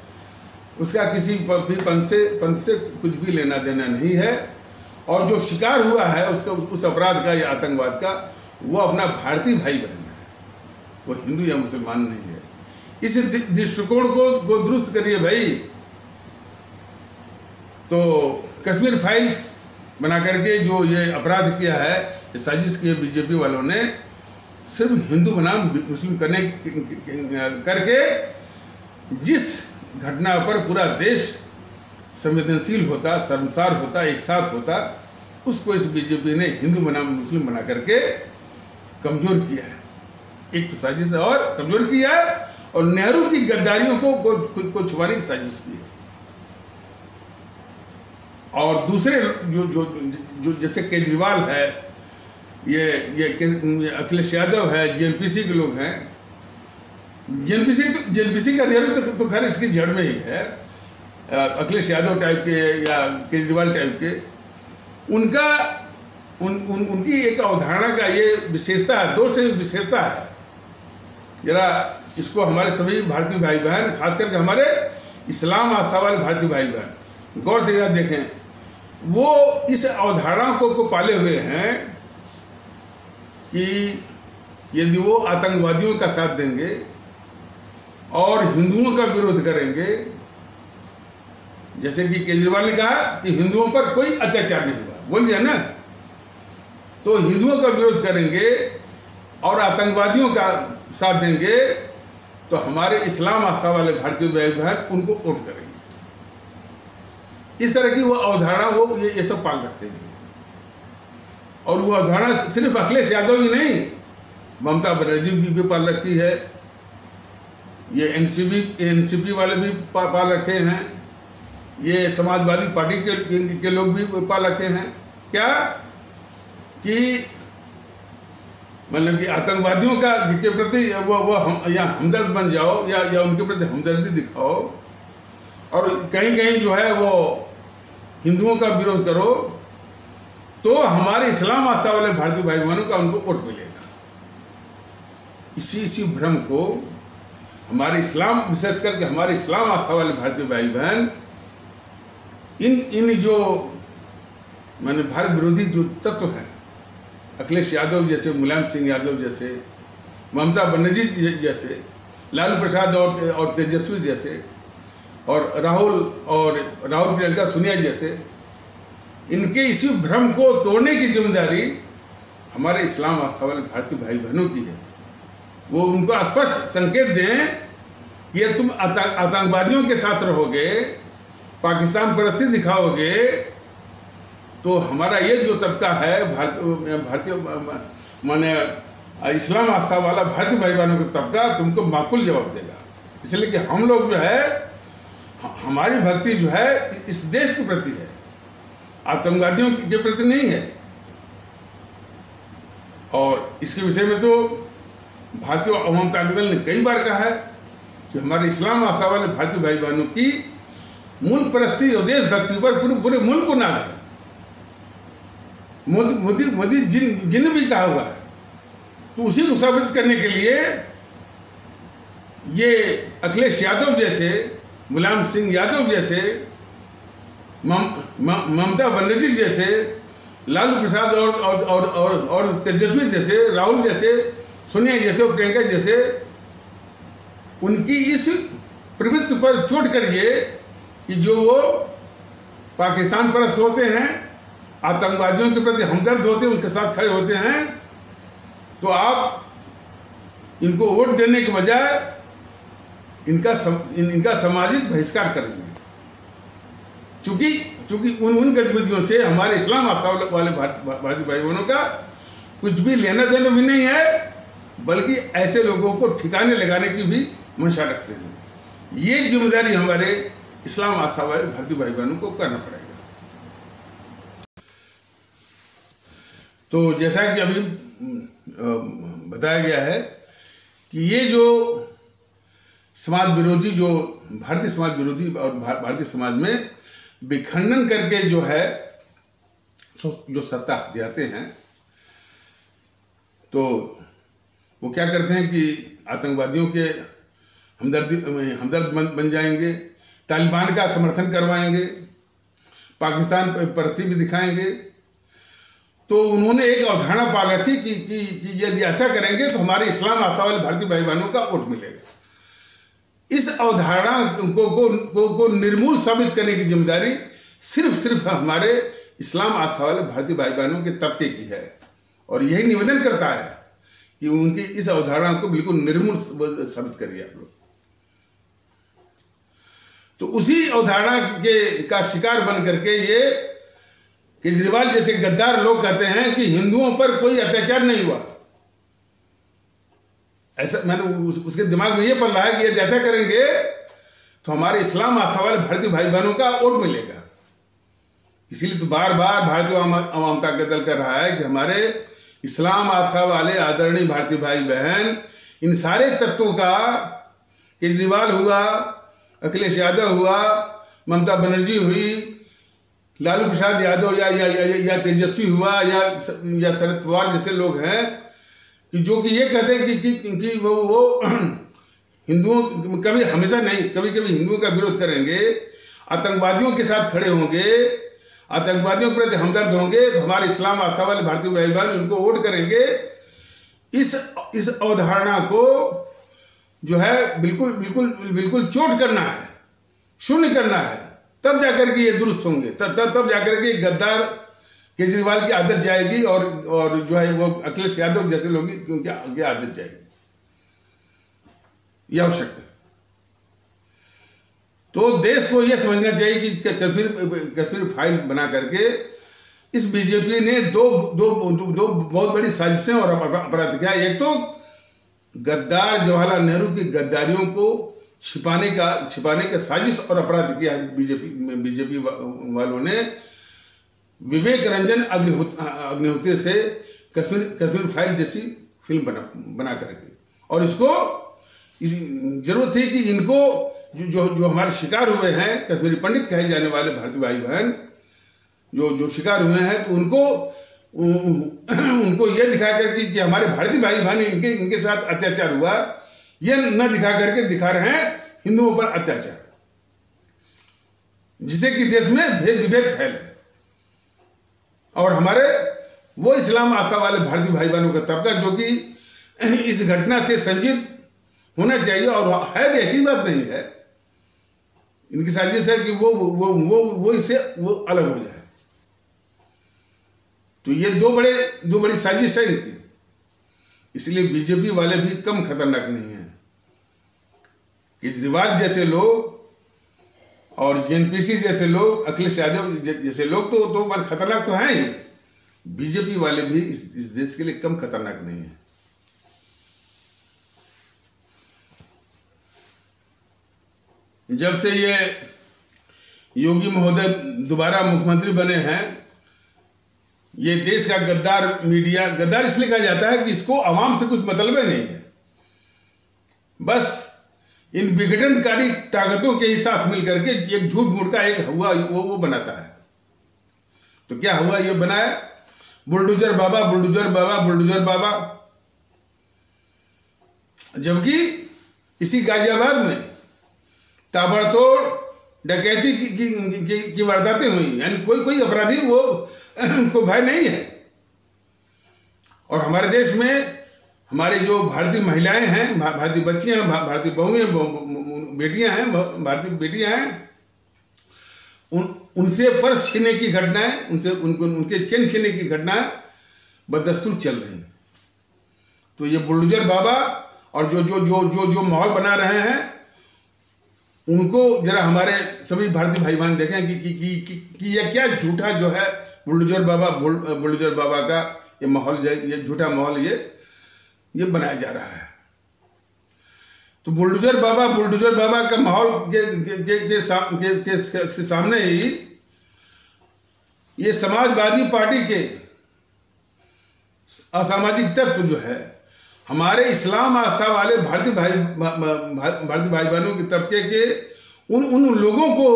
उसका किसी भी पंथ से कुछ भी लेना देना नहीं है। और जो शिकार हुआ है उसका, उस अपराध का या आतंकवाद का, वो अपना भारतीय भाई बहन है, वो हिंदू या मुसलमान नहीं है। इस दृष्टिकोण को दुरुस्त करिए भाई। तो कश्मीर फाइल्स बना करके जो ये अपराध किया है, ये साजिश की है बीजेपी वालों ने, सिर्फ हिंदू बनाम मुस्लिम करके जिस घटना पर पूरा देश संवेदनशील होता, शर्मसार होता, एक साथ होता, उसको इस बीजेपी ने हिंदू बनाम मुस्लिम बना करके कमजोर किया है। एक तो साजिश है और कमजोर किया है, और नेहरू की गद्दारियों को खुद को छुपाने की साजिश की है। और दूसरे जो जैसे केजरीवाल है, ये अखिलेश यादव है, जेएनपीसी के लोग हैं। जेएनपीसी का नेहरू तो खैर इसकी जड़ में ही है। अखिलेश यादव टाइप के या केजरीवाल टाइप के, उनकी एक अवधारणा का ये विशेषता है, दोष नहीं विशेषता है। जरा इसको हमारे सभी भारतीय भाई बहन, खास करके हमारे इस्लाम आस्था वाले भारतीय भाई बहन गौर से जरा देखें। वो इस अवधारणा को पाले हुए हैं कि यदि वो आतंकवादियों का साथ देंगे और हिंदुओं का विरोध करेंगे, जैसे कि केजरीवाल ने कहा कि हिंदुओं पर कोई अत्याचार नहीं हुआ, बोल दिया ना, तो हिंदुओं का विरोध करेंगे और आतंकवादियों का साथ देंगे, तो हमारे इस्लाम आस्था वाले भारतीय भाई बहन उनको वोट करेंगे। इस तरह की वो अवधारणा वो ये सब पाल रखते हैं। और वो अवधारणा सिर्फ अखिलेश यादव ही नहीं, ममता बनर्जी भी पाल रखी है, ये एनसीपी वाले भी पाल रखे हैं, ये समाजवादी पार्टी के लोग भी पाल रखे हैं। क्या कि मतलब कि आतंकवादियों के प्रति या हमदर्द बन जाओ या उनके प्रति हमदर्दी दिखाओ, और कहीं कहीं जो है वो हिंदुओं का विरोध करो, तो हमारे इस्लाम आस्था वाले भारतीय भाई बहनों का उनको वोट मिलेगा। इसी भ्रम को हमारे इस्लाम, विशेष करके हमारे इस्लाम आस्था वाले भारतीय भाई बहन, इन जो माने भारत विरोधी जो तत्व हैं, अखिलेश यादव जैसे, मुलायम सिंह यादव जैसे, ममता बनर्जी जैसे, लालू प्रसाद और तेजस्वी जैसे, और राहुल प्रियंका सोनिया जैसे, इनके इसी भ्रम को तोड़ने की जिम्मेदारी हमारे इस्लाम आस्था वाले भारतीय भाई बहनों की है। वो उनको स्पष्ट संकेत दें, ये तुम आतंकवादियों के साथ रहोगे, पाकिस्तान परस्ती दिखाओगे, तो हमारा ये जो तबका है भारतीय माने इस्लाम आस्था वाला भारतीय भाई बहनों का तबका तुमको माकूल जवाब देगा। इसलिए कि हम लोग जो है, हमारी भक्ति जो है इस देश के प्रति है, आतंकवादियों के प्रति नहीं है। और इसके विषय में तो भारतीय अवाम ताकत दल ने कई बार कहा है कि हमारे इस्लाम आस्था वाले भारतीय भाई बहनों की मुल्क परस्ती और देशभक्ति पर पूरे मुल्क को नाज है। मोदी जिन भी कहा हुआ है, तो उसी को साबित करने के लिए ये अखिलेश यादव जैसे, मुलायम सिंह यादव जैसे, ममता बनर्जी जैसे, लालू प्रसाद और तेजस्वी जैसे, राहुल जैसे, सोनिया जैसे और प्रियंका जैसे, उनकी इस प्रवृत्ति पर चोट करिए कि जो वो पाकिस्तान परस्त होते हैं, आतंकवादियों के प्रति हमदर्द होते हैं, उनके साथ खड़े होते हैं, तो आप इनको वोट देने के बजाय इनका सामाजिक बहिष्कार करेंगे। चूंकि उन गतिविधियों से हमारे इस्लाम आस्था वाले भारतीय भाई बहनों का कुछ भी लेना देना भी नहीं है, बल्कि ऐसे लोगों को ठिकाने लगाने की भी मंशा रखते हैं। ये जिम्मेदारी हमारे इस्लाम आस्था वाले भारतीय भाई बहनों को करना पड़ेगा। तो जैसा कि अभी बताया गया है कि ये जो समाज विरोधी, जो भारतीय समाज विरोधी और भारतीय समाज में विखंडन करके जो है जो सत्ता जाते हैं, तो वो क्या करते हैं कि आतंकवादियों के हमदर्द बन जाएंगे, तालिबान का समर्थन करवाएंगे, पाकिस्तान परस्ती भी दिखाएंगे। तो उन्होंने एक अवधारणा पाल रखी कि यदि ऐसा करेंगे तो हमारे इस्लाम आस्था वाले भारतीय भाई बहनों का वोट मिलेगा। इस अवधारणा को निर्मूल साबित करने की जिम्मेदारी सिर्फ हमारे इस्लाम आस्था वाले भारतीय भाई बहनों के तबके की है, और यही निवेदन करता है कि उनकी इस अवधारणा को बिल्कुल निर्मूल साबित करिए आप लोग। तो उसी अवधारणा का शिकार बन करके ये केजरीवाल जैसे गद्दार लोग कहते हैं कि हिंदुओं पर कोई अत्याचार नहीं हुआ। ऐसा मैंने उसके दिमाग में ये पल रहा है कि यदि ऐसा करेंगे तो हमारे इस्लाम आस्था वाले भारतीय भाई बहनों का वोट मिलेगा। इसीलिए तो बार बार भारतीय आवाम ताकत दल कर रहा है कि हमारे इस्लाम आस्था वाले आदरणीय भारतीय भाई बहन, इन सारे तत्वों का, केजरीवाल हुआ, अखिलेश यादव हुआ, ममता बनर्जी हुई, लालू प्रसाद यादव या तेजस्वी हुआ या शरद पवार जैसे लोग हैं कि जो कि ये कहते हैं कि वो हिंदुओं, कभी हमेशा नहीं, कभी कभी हिंदुओं का विरोध करेंगे, आतंकवादियों के साथ खड़े होंगे, आतंकवादियों के प्रति हमदर्द होंगे, तो हमारे इस्लाम आस्था वाले भारतीय भाई बहन उनको वोट करेंगे। इस अवधारणा को जो है बिल्कुल चोट करना है, शून्य करना है, तब जाकर के ये दुरुस्त होंगे, तब जाकर के गद्दार केजरीवाल की आदत जाएगी और जो है वो अखिलेश यादव जैसे लोग उनकी आदत जाएगी। ये आवश्यक है। तो देश को यह समझना चाहिए कि कश्मीर फाइल बना करके इस बीजेपी ने दो बहुत बड़ी साजिशें और अपराध किया। एक तो गद्दार जवाहरलाल नेहरू की गद्दारियों को छिपाने का साजिश और अपराध किया है बीजेपी वालों ने। विवेक रंजन अग्निहोत्री से कश्मीर फाइल जैसी फिल्म बना करके, और इसको जरूरत थी कि इनको जो हमारे शिकार हुए हैं, कश्मीरी पंडित कहे जाने वाले भारतीय भाई बहन जो शिकार हुए हैं, तो उनको ये दिखा करके कि हमारे भारतीय भाई बहन इनके साथ अत्याचार हुआ, ये न दिखा करके दिखा रहे हैं हिंदुओं पर अत्याचार, जिससे कि देश में भेद विभेद फैले। और हमारे वो इस्लाम आस्था वाले भारतीय भाई बहनों का तबका जो कि इस घटना से संजीत होना चाहिए, और है भी, ऐसी बात नहीं है, इनकी साजिश है कि वो इससे अलग हो जाए। तो ये दो बड़ी साजिश है इनकी। इसलिए बीजेपी वाले भी कम खतरनाक नहीं है। केजरीवाल जैसे लोग और जेएनपीसी जैसे लोग, अखिलेश यादव जैसे लोग तो खतरनाक तो हैं ही। बीजेपी वाले भी इस देश के लिए कम खतरनाक नहीं है। जब से ये योगी महोदय दोबारा मुख्यमंत्री बने हैं, ये देश का गद्दार मीडिया, गद्दार इसलिए कहा जाता है कि इसको आवाम से कुछ मतलब नहीं है, बस इन विघटनकारी ताकतों के ही साथ मिलकर के एक झूठ मूठ का एक हुआ वो बनाता है। तो क्या हुआ, ये बनाया बुलडोजर बाबा, बुलडोजर बाबा, बुलडोजर बाबा, जबकि इसी गाजियाबाद में ताबड़तोड़ डकैती की वारदातें हुई, यानी कोई अपराधी वो उनको भय नहीं है। और हमारे देश में हमारे जो भारतीय महिलाएं हैं, भारतीय बच्चियां हैं, भारतीय बहुएं, बेटियां हैं, भारतीय बेटियां हैं, उनसे पर्स छीनने की घटनाएं, उनके चेन छीनने की घटनाएं बदस्तूर चल रही हैं। तो ये बुलडोजर बाबा और जो माहौल बना रहे हैं, उनको जरा हमारे सभी भारतीय भाई बहन देखें कि यह क्या झूठा जो है बुलडोजर बाबा का ये माहौल, ये झूठा माहौल ये बनाया जा रहा है। तो बुलडोजर बाबा का माहौल के सामने ही ये समाजवादी पार्टी के असामाजिक तत्व जो है हमारे इस्लाम आस्था वाले भारतीय भाई बहनों के तबके के उन लोगों को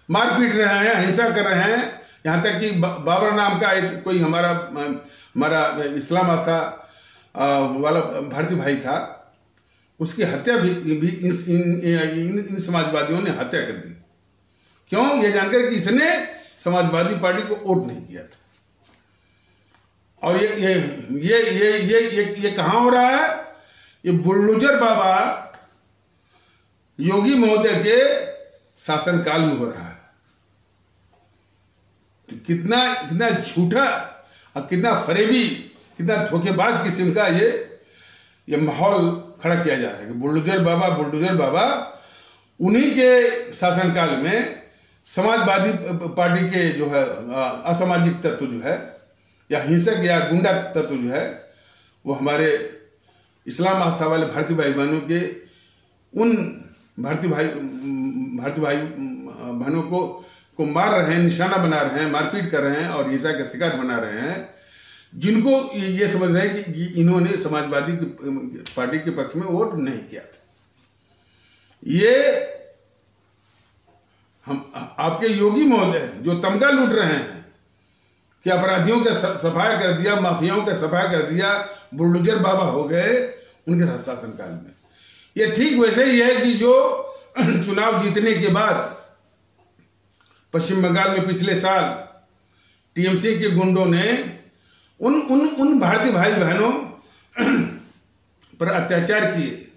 मार पीट रहे हैं, हिंसा कर रहे हैं। यहाँ तक कि बाबर नाम का एक कोई हमारा इस्लाम आस्था वाला भारतीय भाई था, उसकी हत्या भी इन समाजवादियों ने हत्या कर दी। क्यों? ये जानकर कि इसने समाजवादी पार्टी को वोट नहीं किया था। और ये कहाँ हो रहा है? ये बुलडोजर बाबा योगी महोदय के शासनकाल में हो रहा है। तो कितना झूठा और कितना फरेबी, कितना धोखेबाज किस्म का ये माहौल खड़ा किया जा रहा है कि बुलडोजर बाबा उन्हीं के शासनकाल में समाजवादी पार्टी के जो है असामाजिक तत्व जो है या हिंसक या गुंडा तत्व जो है वो हमारे इस्लाम आस्था वाले भारतीय भाई बहनों के उन भारतीय भाई बहनों को मार रहे हैं, निशाना बना रहे हैं, मारपीट कर रहे हैं और हिंसा का शिकार बना रहे हैं, जिनको ये समझ रहे हैं कि इन्होंने समाजवादी पार्टी के पक्ष में वोट नहीं किया था। ये हम आपके योगी महोदय जो तमगा लूट रहे हैं कि अपराधियों का सफाया कर दिया, माफियाओं का सफाया कर दिया, बुलडोजर बाबा हो गए उनके शासनकाल में। ये ठीक वैसे ही है कि जो चुनाव जीतने के बाद पश्चिम बंगाल में पिछले साल टीएमसी के गुंडों ने उन भारतीय भाई बहनों पर अत्याचार किए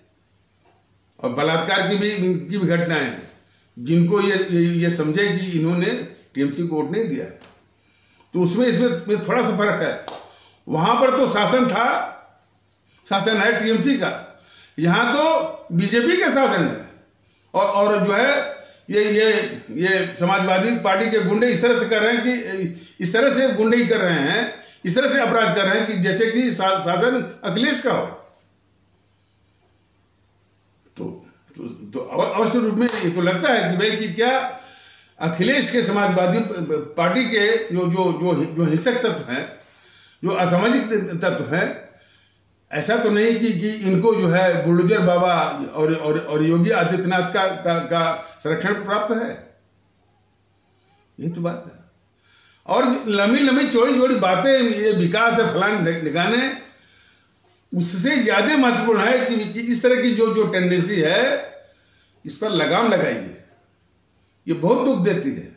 और बलात्कार की भी घटनाएं हैं, जिनको ये समझे कि इन्होंने टीएमसी को वोट नहीं दिया है। तो उसमें इसमें थोड़ा सा फर्क है। वहां पर तो शासन है टीएमसी का, यहाँ तो बीजेपी का शासन है। और जो है ये समाजवादी पार्टी के गुंडे इस तरह से कर रहे हैं कि इस तरह से गुंडे कर रहे हैं, इस तरह से अपराध कर रहे हैं कि जैसे कि शासन अखिलेश का हो। तो अवश्य रूप में ये तो लगता है कि भाई कि क्या अखिलेश के समाजवादी पार्टी के जो हिंसक तत्व हैं, जो असामाजिक तत्व हैं, ऐसा तो नहीं कि इनको जो है बुलडोजर बाबा और योगी आदित्यनाथ का संरक्षण प्राप्त है। ये तो बात है। और लंबी चौड़ी बातें, ये विकास है फलाने ठिकाने, उससे ज्यादा महत्वपूर्ण है कि इस तरह की जो टेंडेंसी है इस पर लगाम लगाइए। ये बहुत दुख देती है।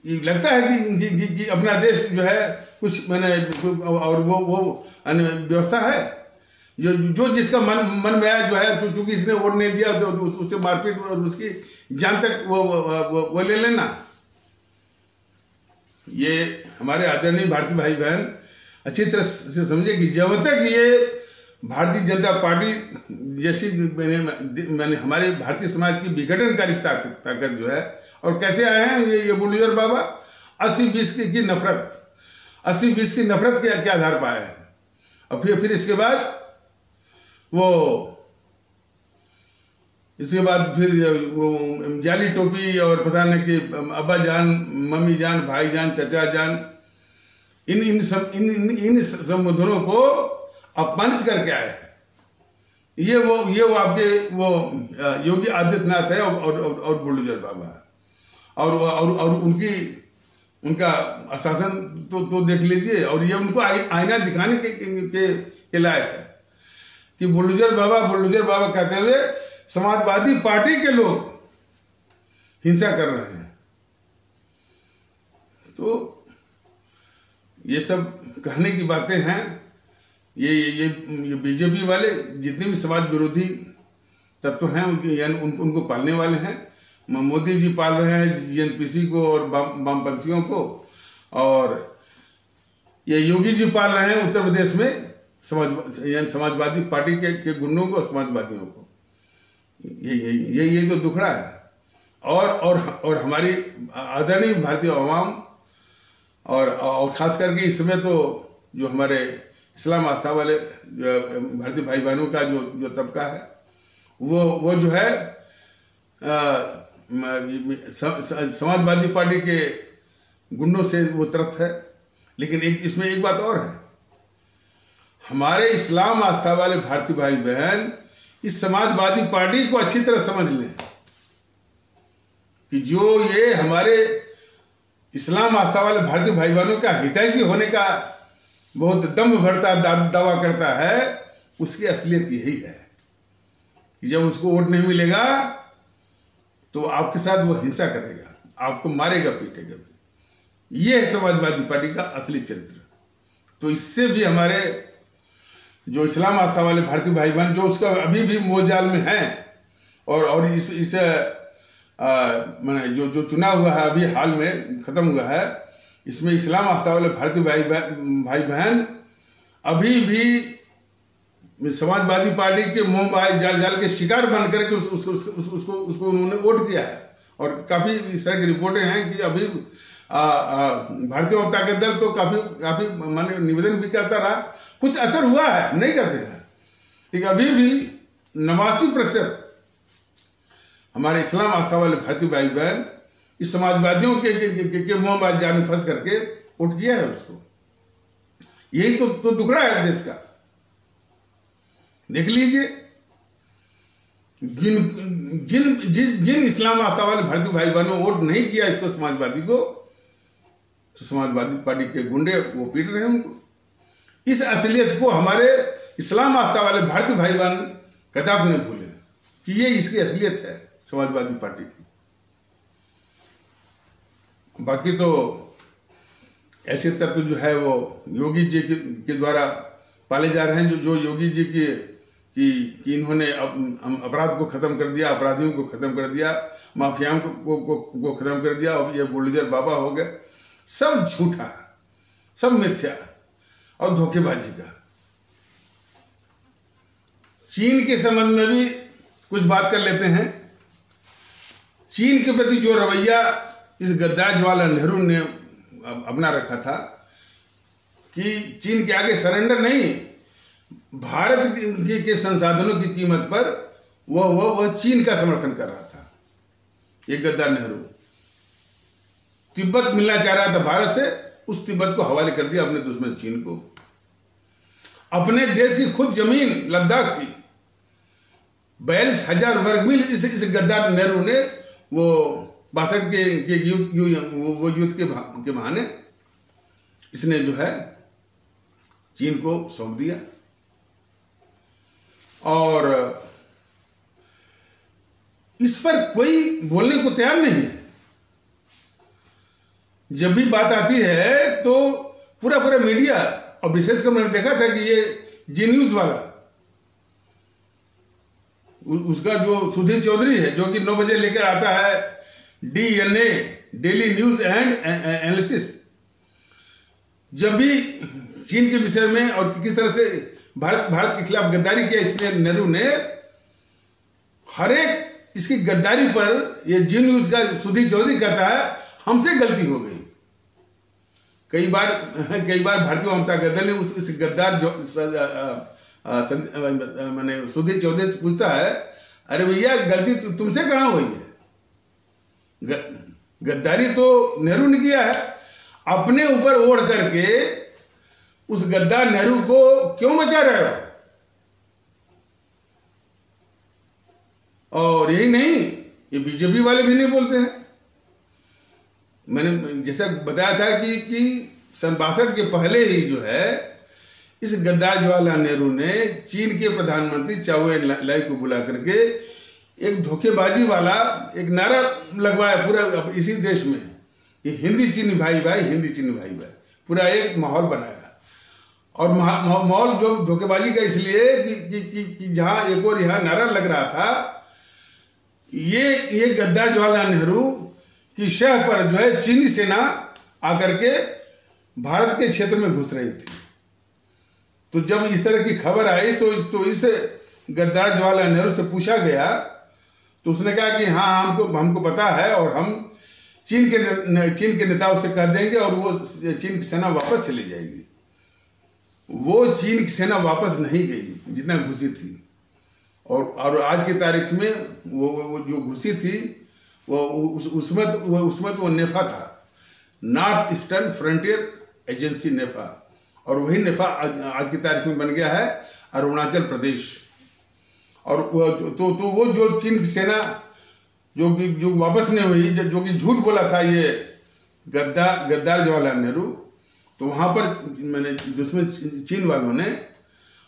ये लगता है कि अपना देश जो है कुछ मैंने और वो व्यवस्था है जो जिसका मन में आया जो है, तो चूंकि इसने वोट नहीं दिया तो उससे मारपीट और उसकी जान तक वो ले लेना। ये हमारे आदरणीय भारतीय भाई बहन अच्छी तरह से समझे कि जब तक ये भारतीय जनता पार्टी जैसी मैंने हमारे भारतीय समाज की विघटनकारी ताकत जो है, और कैसे आए हैं ये बुलडोजर बाबा 80-20 की नफरत, 80-20 की नफरत के आधार पर आए हैं। और फिर इसके बाद वो जाली टोपी और पता नहीं कि अब्बा जान, मम्मी जान, भाई जान, चचा जान, इन संबोधनों को अपमानित करके आए। ये वो आपके वो योगी आदित्यनाथ है और बुलडोजर बाबा है। और उनका शासन तो देख लीजिए। और ये उनको आईना दिखाने के लायक है कि बुलडोजर बाबा कहते हुए समाजवादी पार्टी के लोग हिंसा कर रहे हैं। तो ये सब कहने की बातें हैं। ये बीजेपी वाले जितने भी समाज विरोधी तत्व हैं उनको पालने वाले हैं। मोदी जी पाल रहे हैं जीएनपीसी को और वामपंथियों को, और ये योगी जी पाल रहे हैं उत्तर प्रदेश में समाजवादी पार्टी के गुंडों को, समाजवादियों को। ये तो दुखड़ा है। और हमारी आदरणीय भारतीय अवाम और खास करके इस समय तो जो हमारे इस्लाम आस्था वाले भारतीय भाई बहनों का जो तबका है वो जो है समाजवादी पार्टी के गुंडों से वो त्रस्त है। लेकिन इसमें एक बात और है, हमारे इस्लाम आस्था वाले भारतीय भाई बहन इस समाजवादी पार्टी को अच्छी तरह समझ लें कि जो ये हमारे इस्लाम आस्था वाले भारतीय भाई बहनों का हितैषी होने का बहुत दम्भ भरता दावा करता है, उसकी असलियत यही है कि जब उसको वोट नहीं मिलेगा तो आपके साथ वो हिंसा करेगा, आपको मारेगा पीटेगा भी। ये है समाजवादी पार्टी का असली चरित्र। तो इससे भी हमारे जो इस्लाम आस्था वाले भारतीय भाई बहन जो उसका अभी भी मोहजाल में हैं और इस मैंने जो चुना हुआ है अभी हाल में ख़त्म हुआ है, इसमें इस्लाम आस्था वाले भारतीय भाई बहन अभी भी समाजवादी पार्टी के मोह जाल के शिकार बन करके उसको उन्होंने वोट किया है। और काफ़ी इस तरह की रिपोर्टें हैं कि अभी भारतीय जनता के दल तो काफ़ी माने निवेदन भी करता रहा, कुछ असर हुआ है, नहीं कहते हैं, लेकिन अभी भी 89% हमारे इस्लाम आस्था वाले भारतीय भाई बहन इस समाजवादियों के मोह जाल में फंस करके वोट किया है उसको। यही तो टुकड़ा है देश का। देख लीजिए जिन इस्लाम आस्था वाले भारतीय भाई बहनों वोट नहीं किया इसको समाजवादी को, तो समाजवादी पार्टी के गुंडे वो पीट रहे हैं उनको। इस असलियत को हमारे इस्लाम आस्था वाले भारतीय भाई बहन कदापि नहीं भूले कि ये इसकी असलियत है समाजवादी पार्टी की। बाकी तो ऐसे तत्व जो है वो योगी जी के द्वारा पाले जा रहे हैं, जो योगी जी कि इन्होंने अपराध को ख़त्म कर दिया, अपराधियों को ख़त्म कर दिया, माफियाओं को ख़त्म कर दिया, और ये बुलडोजर बाबा हो गए। सब झूठा, सब मिथ्या और धोखेबाजी का। चीन के संबंध में भी कुछ बात कर लेते हैं। चीन के प्रति जो रवैया इस गद्दार जवाहरलाल नेहरू ने अपना रखा था कि चीन के आगे सरेंडर नहीं, भारत के संसाधनों की कीमत पर वह चीन का समर्थन कर रहा था। ये गद्दार नेहरू तिब्बत मिलना चाह रहा था भारत से, उस तिब्बत को हवाले कर दिया अपने दुश्मन चीन को। अपने देश की खुद जमीन लद्दाख की 42,000 वर्ग मील इस गद्दार नेहरू ने वो 62 के युद्ध के बहाने इसने जो है चीन को सौंप दिया। और इस पर कोई बोलने को तैयार नहीं है। जब भी बात आती है तो पूरा मीडिया, और विशेषकर मैंने देखा था कि ये जी न्यूज वाला, उसका जो सुधीर चौधरी है, जो कि 9 बजे लेकर आता है DNA daily news and analysis, जब भी चीन के विषय में और किस तरह से भारत के खिलाफ गद्दारी किया इसने नेहरू ने, हर एक इसकी गद्दारी पर ये जी न्यूज का सुधीर चौधरी कहता है हमसे गलती हो गई। कई बार भारतीय जनता दल ने उस गद्दार मैंने सुधीर चौधरी से पूछता है, अरे भैया गलती तुमसे कहाँ हुई है? गद्दारी तो नेहरू ने किया है, अपने ऊपर ओढ़ करके उस गद्दार नेहरू को क्यों बचा रहे हो? और यही नहीं, ये बीजेपी वाले भी नहीं बोलते हैं। मैंने जैसा बताया था कि सन 62 के पहले ही जो है इस गद्दार जवाहरलाल नेहरू ने चीन के प्रधानमंत्री चाउ एन लाई को बुला करके एक धोखेबाजी वाला एक नारा लगवाया पूरा इसी देश में, ये हिंदी चीनी भाई भाई, हिंदी चीनी भाई भाई, पूरा एक माहौल बनाया। और माहौल जो धोखेबाजी का इसलिए कि जहां एक और यहाँ नारा लग रहा था, ये गद्दार जवाहरलाल नेहरू की शह पर जो है चीनी सेना आकर के भारत के क्षेत्र में घुस रही थी। तो जब इस तरह की खबर आई तो इस गद्दार जवाहरलाल नेहरू से पूछा गया तो उसने कहा कि हाँ हमको पता है और हम चीन के नेताओं से कह देंगे और वो चीन की सेना वापस चली जाएगी। वो चीन की सेना वापस नहीं गई जितना घुसी थी, और आज की तारीख में वो जो घुसी थी उसमें तो वो नेफा था, नॉर्थ ईस्टर्न फ्रंटियर एजेंसी नेफा, और वही नेफा आज की तारीख में बन गया है अरुणाचल प्रदेश। और वो जो चीन की सेना जो वापस नहीं हुई, जो कि झूठ बोला था ये गद्दार जवाहरलाल नेहरू, तो वहाँ पर मैंने जिसमें चीन वालों ने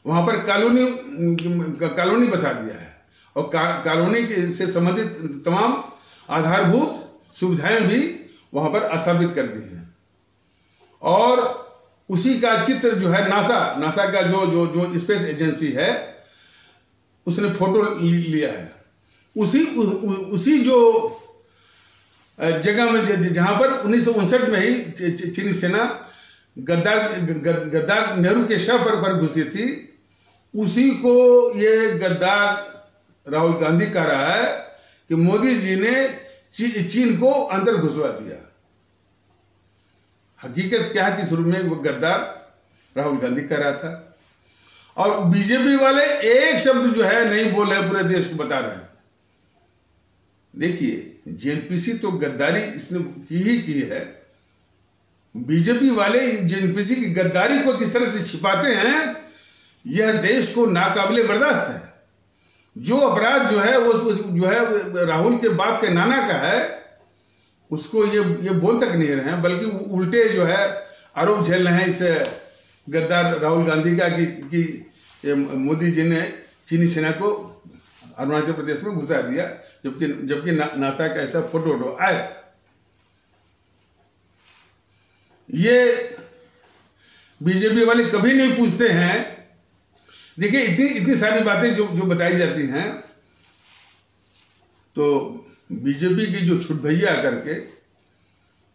वहाँ पर कॉलोनी बसा दिया है, और कॉलोनी से संबंधित तमाम आधारभूत सुविधाएं भी वहाँ पर स्थापित कर दी हैं। और उसी का चित्र जो है नासा का जो स्पेस एजेंसी है उसने फोटो लिया है। उसी जो जगह में जहाँ पर 1959 में ही चीनी सेना गद्दार नेहरू के शव पर घुसी थी, उसी को ये गद्दार राहुल गांधी कह रहा है कि मोदी जी ने चीन को अंदर घुसवा दिया। हकीकत क्या है कि शुरू में वो गद्दार राहुल गांधी कह रहा था, और बीजेपी वाले एक शब्द जो है नहीं बोल रहे, पूरे देश को बता रहे हैं। देखिए, जेएनपीसी तो गद्दारी इसने की है। बीजेपी वाले जेएनपीसी की गद्दारी को किस तरह से छिपाते हैं, यह देश को नाकाबिले बर्दाश्त है। जो अपराध जो है वो जो है राहुल के बाप के नाना का है, उसको ये बोल तक नहीं रहे हैं, बल्कि उल्टे जो है आरोप झेल रहे हैं इस गद्दार राहुल गांधी का कि मोदी जी ने चीनी सेना को अरुणाचल प्रदेश में घुसा दिया, जबकि नासा का ऐसा फोटो आया था। ये बीजेपी वाले कभी नहीं पूछते हैं। देखिए, इतनी सारी बातें जो बताई जाती हैं, तो बीजेपी की जो छुट भैया करके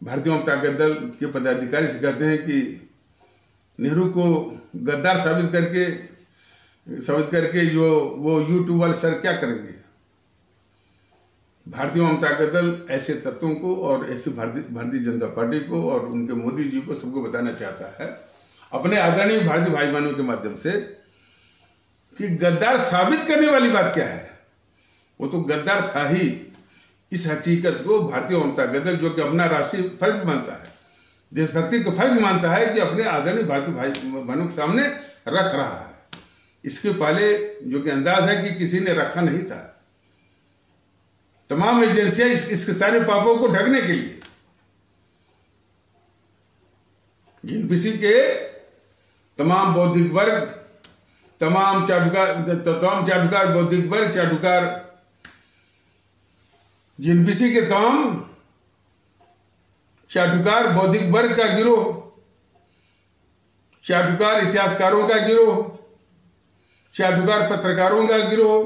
भारतीय जनता दल के पदाधिकारी से कहते हैं कि नेहरू को गद्दार साबित करके जो वो यूट्यूब वाले सर क्या करेंगे। भारतीय जनता दल ऐसे तत्वों को और ऐसी भारतीय जनता पार्टी को और उनके मोदी जी को सबको बताना चाहता है, अपने आदरणीय भारतीय भाई बहनों के माध्यम से, कि गद्दार साबित करने वाली बात क्या है। वो तो गद्दार था ही। इस हकीकत को भारतीय जनता दल, जो कि अपना राष्ट्रीय फर्ज मानता है, देशभक्ति का फर्ज मानता है, कि अपने आदरणीय भारतीय भाई बहनों के सामने रख रहा है। इसके पहले जो कि अंदाज है कि किसी ने रखा नहीं था। तमाम एजेंसियां इसके सारे पापों को ढकने के लिए, जेएनपीसी के तमाम बौद्धिक वर्ग, तमाम चाटुकार बौद्धिक वर्ग, जेएनपीसी के तमाम चाटुकार बौद्धिक वर्ग का गिरोह, चाटुकार इतिहासकारों का गिरोह, चाटुकार पत्रकारों का गिरोह,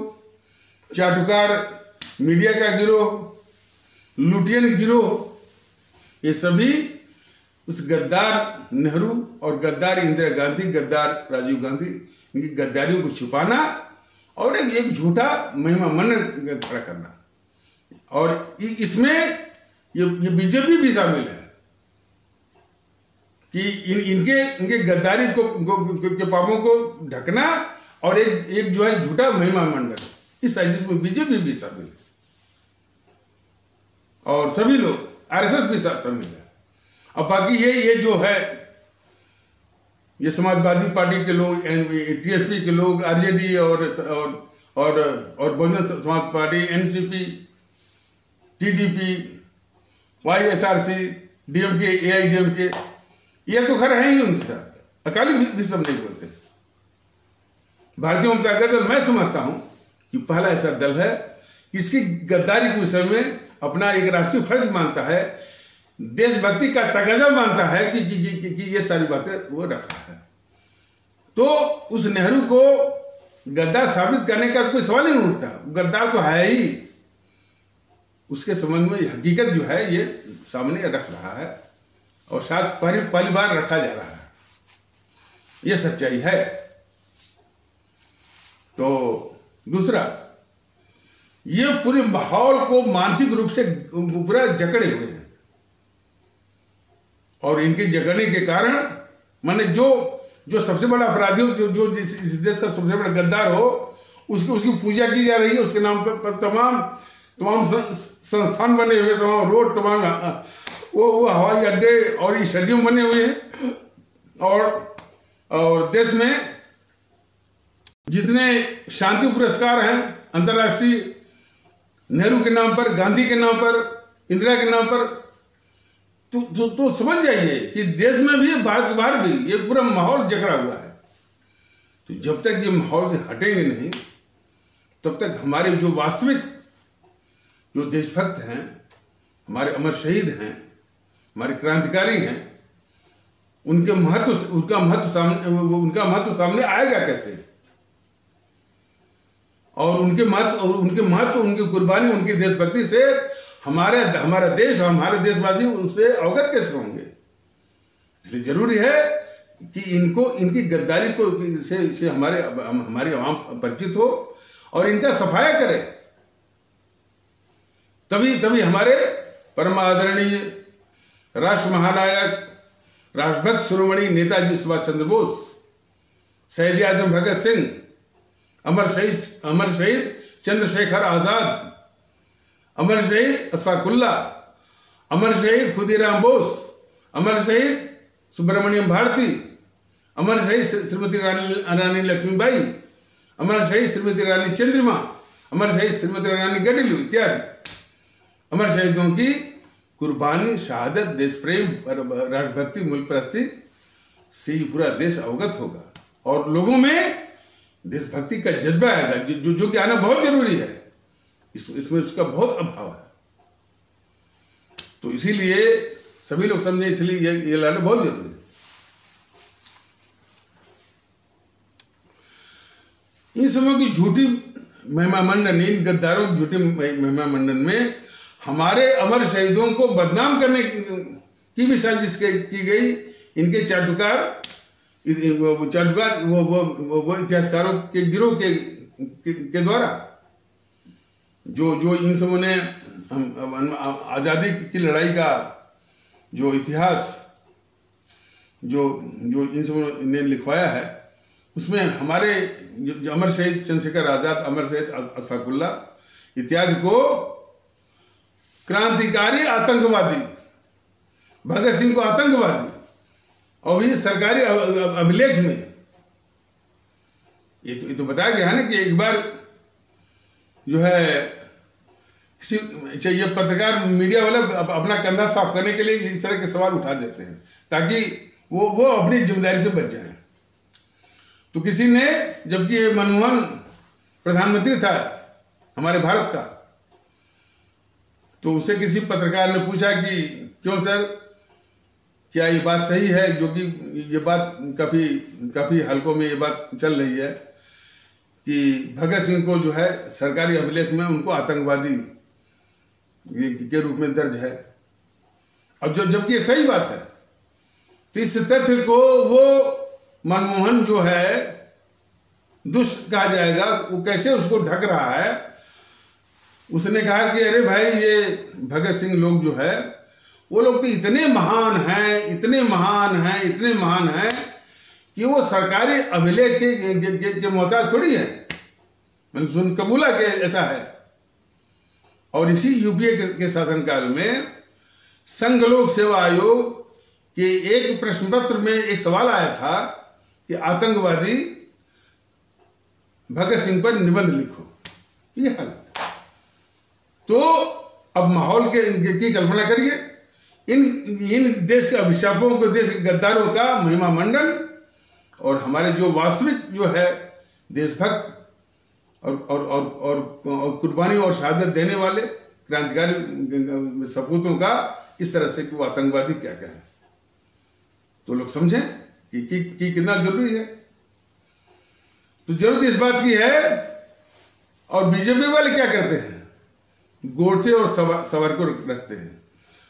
चाटुकार मीडिया का गिरोह, लुटियन गिरोह, ये सभी उस गद्दार नेहरू और गद्दार इंदिरा गांधी, गद्दार राजीव गांधी, इनकी गद्दारियों को छुपाना और एक झूठा महिमा मनन खड़ा करना। और इसमें ये बीजेपी भी शामिल है कि इनके गद्दारी के पापों को ढकना और एक जो है झूठा महिमा मंडल, इस साजिश में बीजेपी भी शामिल है और सभी लोग आरएसएस भी शामिल है। अब बाकी ये जो है, ये समाजवादी पार्टी के लोग, टीएसपी के लोग, आरजेडी और Bahujan Samaj party, NCP, TDP, YSRC, DMK, AIADMK, ये तो खैर है ही उनके साथ। अकाली भी सब नहीं बोलते। भारतीय जनता दल मैं समझता हूं कि पहला ऐसा दल है इसकी गद्दारी के विषय में अपना एक राष्ट्रीय फर्ज मानता है, देशभक्ति का तकाजा मानता है कि ये सारी बातें वो रख रहा है। तो उस नेहरू को गद्दार साबित करने का तो कोई सवाल ही नहीं उठता। गद्दार तो है ही। उसके संबंध में हकीकत जो है ये सामने रख रहा है और शायद पहली बार रखा जा रहा है। ये सच्चाई है। तो दूसरा, ये पूरे माहौल को मानसिक रूप से पूरा जकड़े हुए हैं और इनके जकड़ने के कारण माने जो सबसे बड़ा अपराधी हो, जो इस देश का सबसे बड़ा गद्दार हो, उसकी पूजा की जा रही है। उसके नाम पर तमाम संस्थान बने हुए, तमाम रोड, तमाम वो हवाई अड्डे और स्टेडियम बने हुए हैं और देश में जितने शांति पुरस्कार हैं अंतर्राष्ट्रीय, नेहरू के नाम पर, गांधी के नाम पर, इंदिरा के नाम पर, तो समझ जाइए कि देश में भी, भारत के बाहर भी ये पूरा माहौल जकड़ा हुआ है। तो जब तक ये माहौल से हटेंगे नहीं, तब तक हमारे जो वास्तविक जो देशभक्त हैं, हमारे अमर शहीद हैं, हमारे क्रांतिकारी हैं, उनका महत्व सामने आएगा कैसे? और उनके महत्व, उनकी कुर्बानी, उनकी देशभक्ति से हमारा देश और हमारे देशवासी उससे अवगत कैसे होंगे? इसलिए जरूरी है कि इनकी गद्दारी को से हमारी आवाम परिचित हो और इनका सफाया करे। तभी हमारे परम आदरणीय राष्ट्र महानायक, राष्ट्रभक्त शिरोमणि नेताजी सुभाष चंद्र बोस, शहीद आजम भगत सिंह, अमर शहीद चंद्रशेखर आजाद, अमर शहीद अशफाकुल्ला, अमर शहीद खुदीराम बोस, अमर शहीद सुब्रमण्यम भारती, अमर शहीद श्रीमती रानी लक्ष्मीबाई, अमर शहीद श्रीमती रानी चंद्रिमा, अमर शहीद श्रीमती रानी गडिलू इत्यादि अमर शहीदों की कुर्बानी, शहादत, देश प्रेम, राष्ट्रभक्ति, मुल्क परस्ती से पूरा देश अवगत होगा और लोगों में देशभक्ति का जज्बा आएगा, जो कि आना बहुत जरूरी है। इसमें उसका बहुत अभाव है। तो इसीलिए सभी लोग समझे, इसलिए ये लाना बहुत जरूरी है। इन समय की झूठी महिमा मंडन, इन गद्दारों की झूठी महिमा मंडन में हमारे अमर शहीदों को बदनाम करने की भी साजिश की गई। इनके चाटुकार वो इतिहासकारों के गिरोह के द्वारा जो इन सबों ने आज़ादी की लड़ाई का जो इतिहास जो इन सबों ने लिखवाया है, उसमें हमारे अमर शहीद चंद्रशेखर आजाद, अमर शहीद अशफाकुल्ला इत्यादि को क्रांतिकारी आतंकवादी, भगत सिंह को आतंकवादी, और भी सरकारी अभिलेख में ये तो बताया गया है ना कि एक बार जो है ये पत्रकार, मीडिया वाले अपना कंधा साफ करने के लिए इस तरह के सवाल उठा देते हैं ताकि वो अपनी जिम्मेदारी से बच जाए। तो किसी ने, जबकि मनमोहन प्रधानमंत्री था हमारे भारत का, तो उसे किसी पत्रकार ने पूछा कि क्यों सर, क्या ये बात सही है, जो कि ये बात काफी हलकों में ये बात चल रही है कि भगत सिंह को जो है सरकारी अभिलेख में उनको आतंकवादी के रूप में दर्ज है, और जबकि ये सही बात है। तो इस तथ्य को वो मनमोहन जो है दुष्ट कहा जाएगा, वो कैसे उसको ढक रहा है। उसने कहा कि अरे भाई, ये भगत सिंह लोग जो है, वो लोग तो इतने महान हैं कि वो सरकारी अभिलेख के मोहताज थोड़ी है, मैंने सुन कबूला के ऐसा है। और इसी यूपीए के शासनकाल में संघ लोक सेवा आयोग के एक प्रश्न पत्र में एक सवाल आया था कि आतंकवादी भगत सिंह पर निबंध लिखो, ये हालत। तो अब माहौल की कल्पना करिए, इन देश के अभिशापों को, देश के गद्दारों का महिमा मंडन, और हमारे जो वास्तविक जो है देशभक्त और कुर्बानी और शहादत देने वाले क्रांतिकारी सपूतों का इस तरह से कि वो आतंकवादी क्या कहें, तो लोग समझें कि कितना जरूरी है। तो जरूरत इस बात की है। और बीजेपी वाले क्या करते हैं, गोडसे और सावरकर को रखते हैं।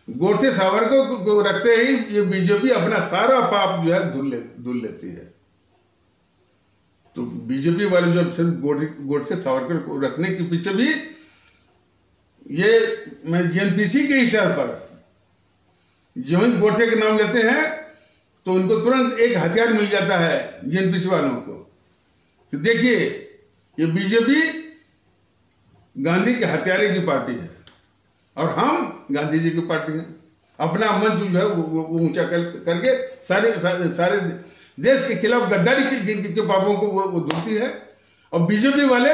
गोडसे सावरकर को रखते ही ये बीजेपी अपना सारा पाप जो है धुल लेती है। तो बीजेपी वाले जो सिर्फ गोडसे सावरकर को रखने के पीछे भी ये जीएनपीसी के इशारे पर, जो ही गोडसे के नाम लेते हैं तो उनको तुरंत एक हथियार मिल जाता है जीएनपीसी वालों को। तो देखिए, ये बीजेपी गांधी के हत्यारे की पार्टी है और हम गांधी जी की पार्टी हैं। अपना मंच जो है वो ऊंचा करके सारे देश के खिलाफ गद्दारी के पापों को वो धोती है। और बीजेपी वाले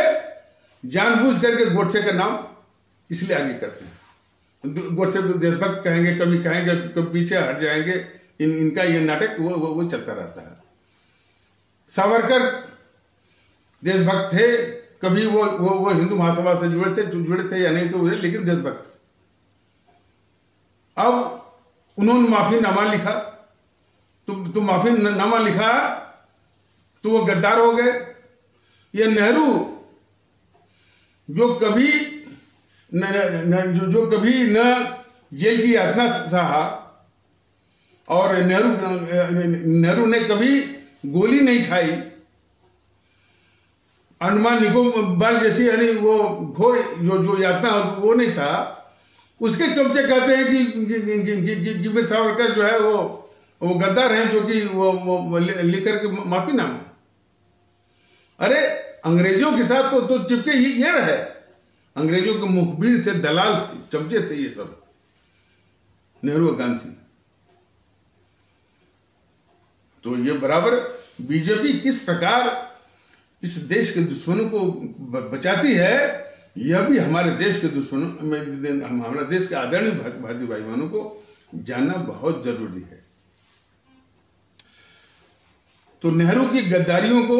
जानबूझ करके गोडसे का नाम इसलिए आगे करते हैं। गोडसे को देशभक्त कहेंगे, कभी कहेंगे, कभी पीछे हट जाएंगे। इनका ये नाटक वो चलता रहता है। सावरकर देशभक्त थे, कभी वो हिंदू महासभा से जुड़े थे या नहीं तो वो, लेकिन देशभक्त। अब उन्होंने माफीनामा लिखा, तो माफीनामा लिखा तो वो गद्दार हो गए। ये नेहरू जो कभी न जेल की यातना सहा, और नेहरू ने कभी गोली नहीं खाई, अंडमान निकोबार जैसी यानी वो घोर जो यातना वो नहीं सहा, उसके चमचे कहते हैं कि वीर सावरकर जो है वो गद्दार हैं, जो कि वो लिखकर के माफीनामा। अरे अंग्रेजों के साथ तो चिपके ये रहे। अंग्रेजों के मुखबिर थे, दलाल थे, चमचे थे ये सब, नेहरू और गांधी। तो ये बराबर बीजेपी किस प्रकार इस देश के दुश्मनों को बचाती है, यह भी हमारे देश के दुश्मनों में, हमारे देश के आदरणीय भारतीय भाई बहनों को जानना बहुत जरूरी है। तो नेहरू की गद्दारियों को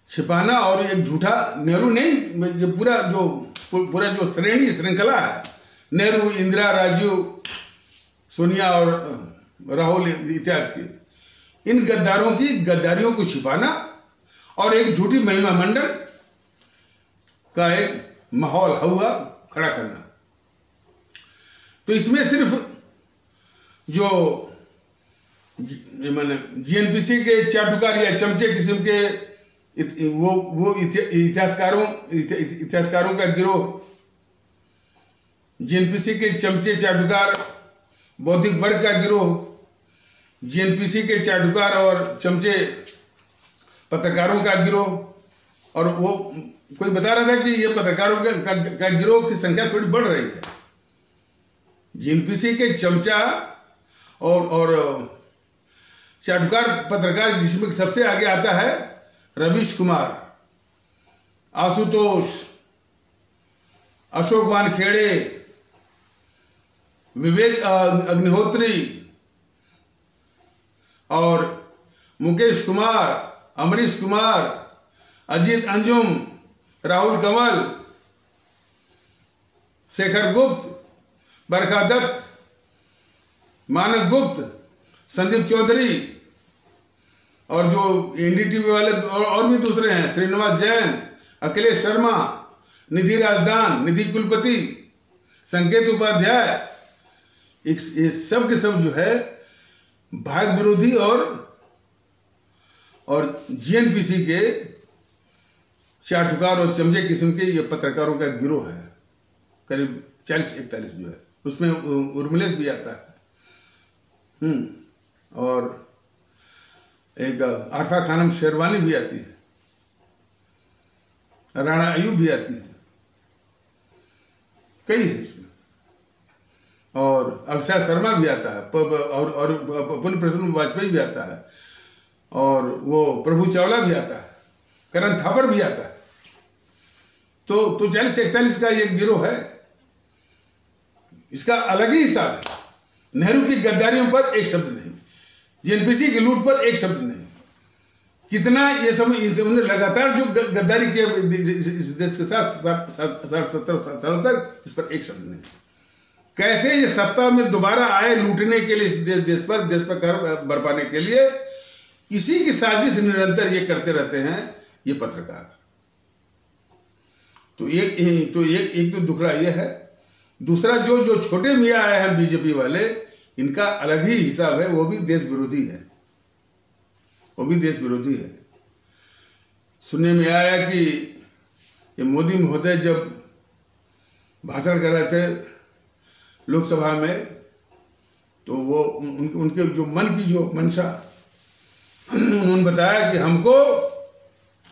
छिपाना, और एक झूठा नेहरू नहीं, ये पूरा जो श्रृंखला है, नेहरू, इंदिरा, राजीव, सोनिया और राहुल इत्यादि, इन गद्दारियों को छिपाना और एक झूठी महिमा मंडल का एक माहौल हुआ खड़ा करना। तो इसमें सिर्फ जो मैंने जीएनपीसी के चाटुकार या चमचे किस्म के वो इतिहासकारों का गिरोह, जीएनपीसी के चमचे चाटुकार बौद्धिक वर्ग का गिरोह, जीएनपीसी के चाटुकार और चमचे पत्रकारों का गिरोह। और वो कोई बता रहा था कि ये पत्रकारों का गिरोह की संख्या थोड़ी बढ़ रही है। जीएनपीसी के चमचा और चाटुकार पत्रकार, जिसमें सबसे आगे आता है रवीश कुमार, आशुतोष, अशोक वानखेड़े, विवेक अग्निहोत्री और मुकेश कुमार, अमरीश कुमार, अजीत अंजुम, राहुल कमल, शेखर गुप्त, बरखा दत्त, मानक गुप्त, संदीप चौधरी, और जो एनडीटीवी वाले और भी दूसरे हैं, श्रीनिवास जैन, अखिलेश शर्मा, निधि राजदान, निधि कुलपति, संकेत उपाध्याय, ये सब के सब जो है भारत विरोधी और जीएनपीसी के चाटुकार और चमचे किस्म के ये पत्रकारों का गिरोह है, करीब 40-41 जो है। उसमें उर्मिलेश भी आता है, और एक आरफा खानम शेरवानी भी आती है, राणा अयूब भी आती है, कई है इसमें, और अभिषेक शर्मा भी आता है, और पुण्य प्रसन्न वाजपेयी भी आता है, और वो प्रभु चावला भी आता है, करण थापर भी आता है। तो 40-41 का ये गिरोह है। इसका अलग ही हिसाब है। नेहरू की गद्दारियों पर एक शब्द नहीं, जीएनपीसी की लूट पर एक शब्द नहीं। कितना ये सब उन्होंने लगातार जो गद्दारी किया इस देश के साथ 60-70 साल तक, इस पर एक शब्द नहीं। कैसे ये सत्ता में दोबारा आए लूटने के लिए, इस देश पर कर बरपाने के लिए, इसी की साजिश निरंतर ये करते रहते हैं ये पत्रकार। तो एक तो दुखड़ा ये है। दूसरा जो छोटे मियाँ आए हैं बीजेपी वाले, इनका अलग ही हिसाब है, वो भी देश विरोधी है, वो भी देश विरोधी है। सुनने में आया कि ये मोदी महोदय जब भाषण कर रहे थे लोकसभा में, तो वो उनके जो मन की जो मंशा, उन्होंने बताया कि हमको,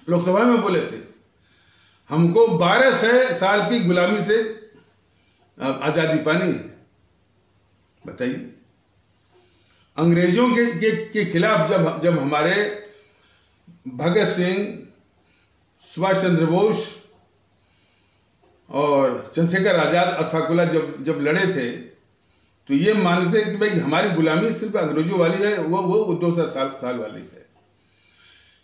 लोकसभा में बोले थे, हमको 12 साल की गुलामी से आज़ादी पानी है। बताइए, अंग्रेजों के खिलाफ जब हमारे भगत सिंह, सुभाष चंद्र बोस और चंद्रशेखर आजाद, अशफाकुल्ला जब लड़े थे, तो ये मानते थे कि भाई हमारी गुलामी सिर्फ अंग्रेजों वाली है, वो 200 साल वाली है।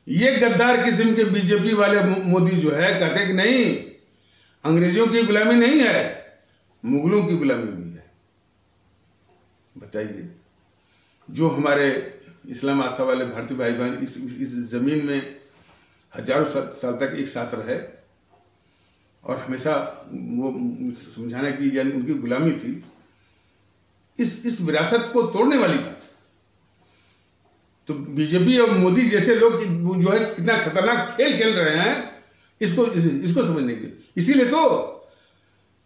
ये गद्दार किस्म के बीजेपी वाले मोदी जो है कहते हैं कि नहीं, अंग्रेजों की गुलामी नहीं है, मुगलों की गुलामी भी है। बताइए, जो हमारे इस्लाम आस्था वाले भारतीय भाई बहन इस जमीन में हजारों साल तक एक साथ रहे और हमेशा वो समझाना कि यानी उनकी गुलामी थी, इस विरासत को तोड़ने वाली बात। तो बीजेपी और मोदी जैसे लोग जो है कितना खतरनाक खेल रहे हैं, इसको समझने के। इसीलिए तो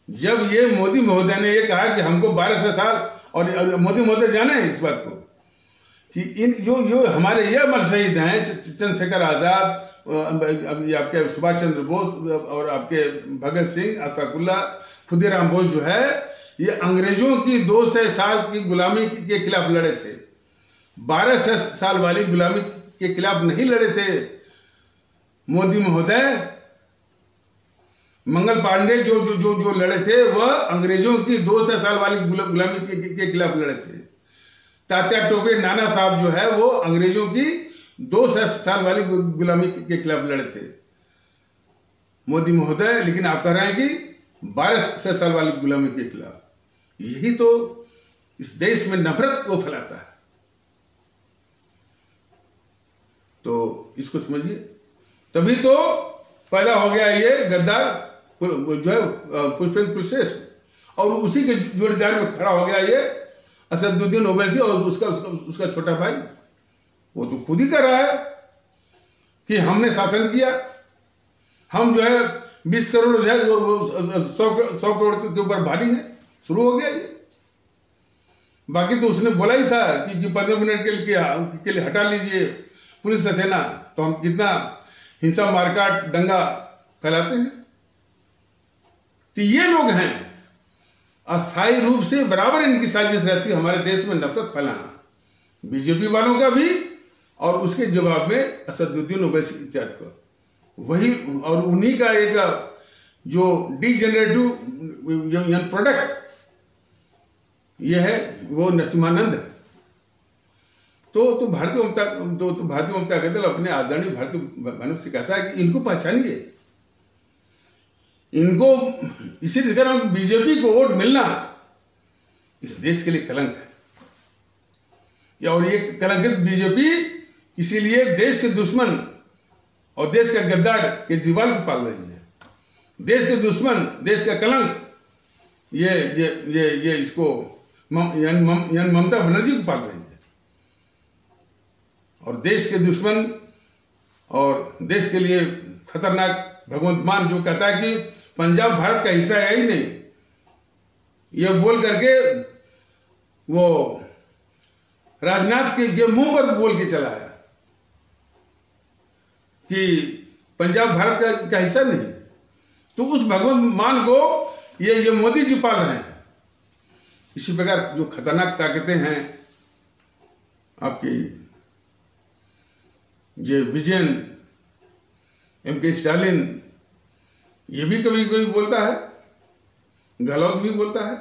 जब ये मोदी महोदय ने ये कहा कि हमको 12 साल, और मोदी महोदय जाने हैं इस बात को कि इन जो हमारे ये अमर शहीद हैं, चंद्रशेखर आजाद, आपके सुभाष चंद्र बोस और आपके भगत सिंह, अशफाकुल्ला, खुदीराम बोस जो है, ये अंग्रेजों की 200 साल की गुलामी के खिलाफ लड़े थे, 12 साल वाली गुलामी के खिलाफ नहीं लड़े थे। मोदी महोदय, मंगल पांडे जो लड़े थे वह अंग्रेजों की 200 साल वाली गुलामी के खिलाफ लड़े थे। तात्या टोपे नाना साहब जो है वो अंग्रेजों की 200 साल वाली गुलामी के खिलाफ लड़े थे। मोदी महोदय लेकिन आप कह रहे हैं कि 12 साल वाली गुलामी के खिलाफ। यही तो इस देश में नफरत को फैलाता है। तो इसको समझिए, तभी तो पैदा हो गया ये गद्दार जो है पुष्पेंद्र कुलश्रेष्ठ, और उसी के जोड़ीदार में खड़ा हो गया ये असदुद्दीन ओवैसी और उसका छोटा भाई। वो तो खुद ही कह रहा है कि हमने शासन किया, हम जो है 20 करोड़ जो है 100 करोड़ के ऊपर भारी है। शुरू हो गया ये। बाकी तो उसने बोला ही था कि 15 मिनट के लिए हटा लीजिए पुलिस से सेना, तो हम कितना हिंसा, मारकाट, दंगा फैलाते हैं। तो ये लोग हैं, अस्थायी रूप से बराबर इनकी साजिश रहती है हमारे देश में नफरत फैलाना, बीजेपी वालों का भी और उसके जवाब में असदुद्दीन ओवैसी इत्यादि का वही, और उन्हीं का एक जो डीजेनरेटिव प्रोडक्ट ये है वो नरसिम्हानंद है। तो भारतीय जनता दल अपने आदरणीय भारतीय बहनों से कहता है कि इनको पहचानिए, इनको इसीलिए कह रहा हूं कि बीजेपी को वोट मिलना इस देश के लिए कलंक है। और ये कलंकित बीजेपी इसीलिए देश के दुश्मन और देश का गद्दार केजरीवाल को पाल रही है। देश के दुश्मन, देश का कलंक ये इसको यानी ममता बनर्जी को पाल रही है। और देश के दुश्मन और देश के लिए खतरनाक भगवंत मान जो कहता है कि पंजाब भारत का हिस्सा है ही नहीं, यह बोल करके वो राजनाथ के मुंह पर बोल के चला है कि पंजाब भारत का हिस्सा नहीं। तो उस भगवंत मान को ये मोदी जी पाल रहे हैं। इसी प्रकार जो खतरनाक ताकतें हैं आपकी, ये विजयन, एमके स्टालिन, ये भी कभी कोई बोलता है, गहलोत भी बोलता है।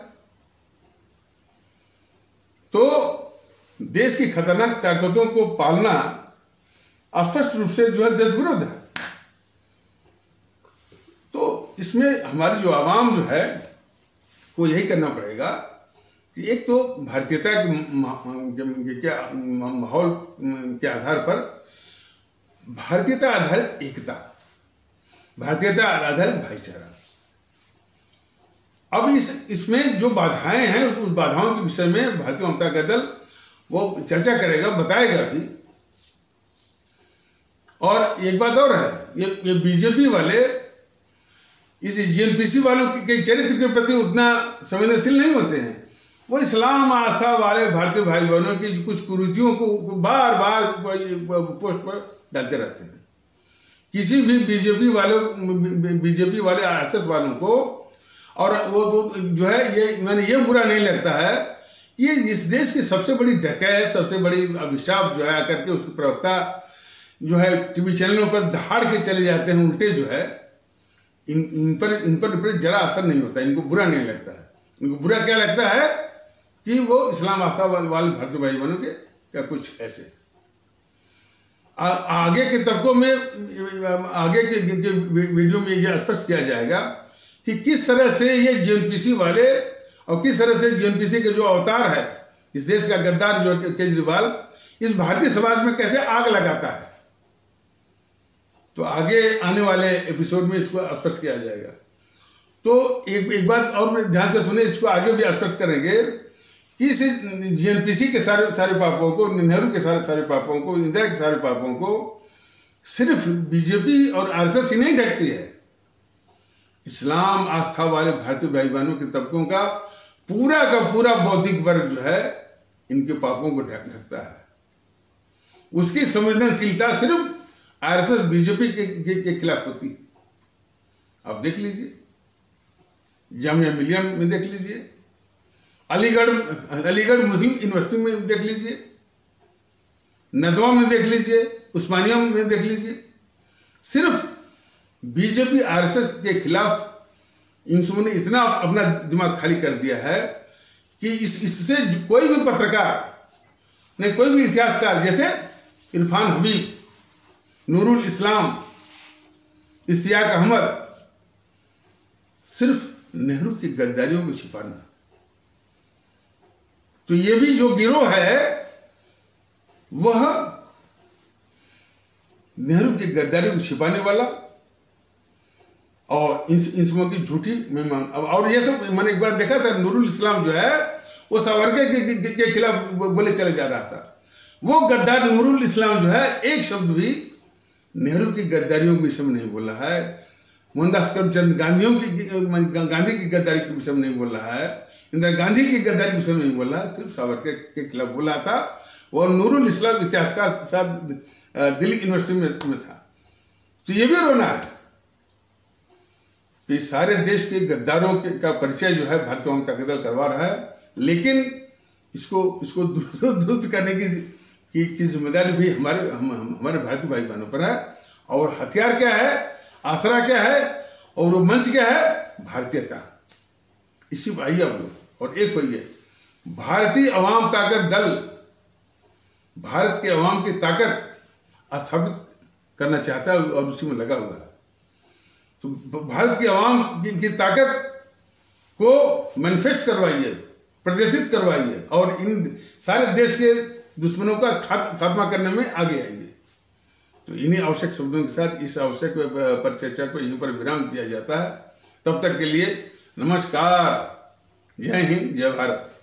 तो देश की खतरनाक ताकतों को पालना स्पष्ट रूप से जो है देश विरोध है। तो इसमें हमारी जो आवाम जो है को यही करना पड़ेगा कि एक तो भारतीयता के माहौल के आधार पर भारतीयता आधारित एकता, भारतीयता आधारित भाईचारा। अब इसमें जो बाधाएं हैं उस बाधाओं के विषय में भारतीय जनता दल वो चर्चा करेगा, बताएगा भी। और एक बात और है, ये बीजेपी वाले इस जीएनपीसी वालों के चरित्र के प्रति उतना संवेदनशील नहीं होते हैं। वो इस्लाम आस्था वाले भारतीय भाई बहनों की कुछ कुरीतियों को बार बार पोस्ट पर डालते रहते हैं। किसी भी बीजेपी वाले आरएसएस वालों को, और वो जो है ये मैंने ये बुरा नहीं लगता है ये इस देश की सबसे बड़ी डकैत, सबसे बड़ी अभिशाप जो है आकर के उसके प्रवक्ता जो है टीवी चैनलों पर दहाड़ के चले जाते हैं उल्टे, जो है इन पर जरा असर नहीं होता, इनको बुरा नहीं लगता है। इनको बुरा क्या लगता है कि वो इस्लाम आस्था वाले भारतीय भाई बहनों के क्या कुछ ऐसे आगे के तबकों में, आगे के वीडियो में यह स्पष्ट किया जाएगा कि किस तरह से ये जीएनपीसी वाले और किस तरह से जीएनपीसी के जो अवतार है, इस देश का गद्दार जो केजरीवाल, इस भारतीय समाज में कैसे आग लगाता है। तो आगे आने वाले एपिसोड में इसको स्पष्ट किया जाएगा। तो एक बात और ध्यान से सुने, इसको आगे भी स्पष्ट करेंगे कि इस जीएनपीसी के सारे पापों को, नेहरू के सारे पापों को, इंदिरा के सारे पापों को सिर्फ बीजेपी और आरएसएस ही नहीं ढकती है। इस्लाम आस्था वाले भारतीय भाई बहनों के तबकों का पूरा बौद्धिक वर्ग जो है इनके पापों को ढकता है। उसकी संवेदनशीलता सिर्फ आरएसएस बीजेपी के खिलाफ होती है। आप देख लीजिए, जामिया मिलिया में देख लीजिए, अलीगढ़ मुस्लिम यूनिवर्सिटी में देख लीजिए, नदवा में देख लीजिए, उस्मानिया में देख लीजिए। सिर्फ बीजेपी आरएसएस के खिलाफ इन सबों ने इतना अपना दिमाग खाली कर दिया है कि इससे कोई भी पत्रकार नहीं, कोई भी इतिहासकार, जैसे इरफान हबीब, नूरुल इस्लाम, इश्तियाक अहमद, सिर्फ नेहरू की गद्दारियों को छिपाना। तो ये भी जो गिरोह है वह नेहरू की गद्दारियों को छिपाने वाला और इन सबों की झूठी मेहमान। और ये सब मैंने एक बार देखा था, नूरुल इस्लाम जो है वो सावरकर के खिलाफ बोले चले जा रहा था। वो गद्दार नूरुल इस्लाम जो है एक शब्द भी नेहरू की गद्दारियों के विषय में नहीं बोला है, मोहनदास करमचंद गांधी की गद्दारी के विषय में नहीं बोला है, इंदिरा गांधी की गद्दारी के विषय में नहीं बोला है, सिर्फ सावरकर के खिलाफ बोला था। और नूरुल इस्लाम इतिहासकार साथ दिल्ली यूनिवर्सिटी में था। तो ये भी रोना है। तो इस सारे देश के गद्दारों का परिचय जो है भारतीय जनता दल करवा रहा है, लेकिन इसको दुरुस्त करने की जिम्मेदारी भी हमारे भारतीय भाई बहनों पर है। और हथियार क्या है, आसरा क्या है और वो मंच क्या है, भारतीयता। इसी पर आइए आप लोग और एक होइए। भारतीय अवाम ताकत दल भारत के अवाम की ताकत स्थापित करना चाहता है और उसी में लगा हुआ है। तो भारत की अवाम की ताकत को मैनिफेस्ट करवाइए, प्रदर्शित करवाइए और इन सारे देश के दुश्मनों का खात्मा करने में आगे आइए। तो इन्हीं आवश्यक शब्दों के साथ इस आवश्यक पर चर्चा को यहीं पर विराम दिया जाता है। तब तक के लिए नमस्कार, जय हिंद, जय भारत।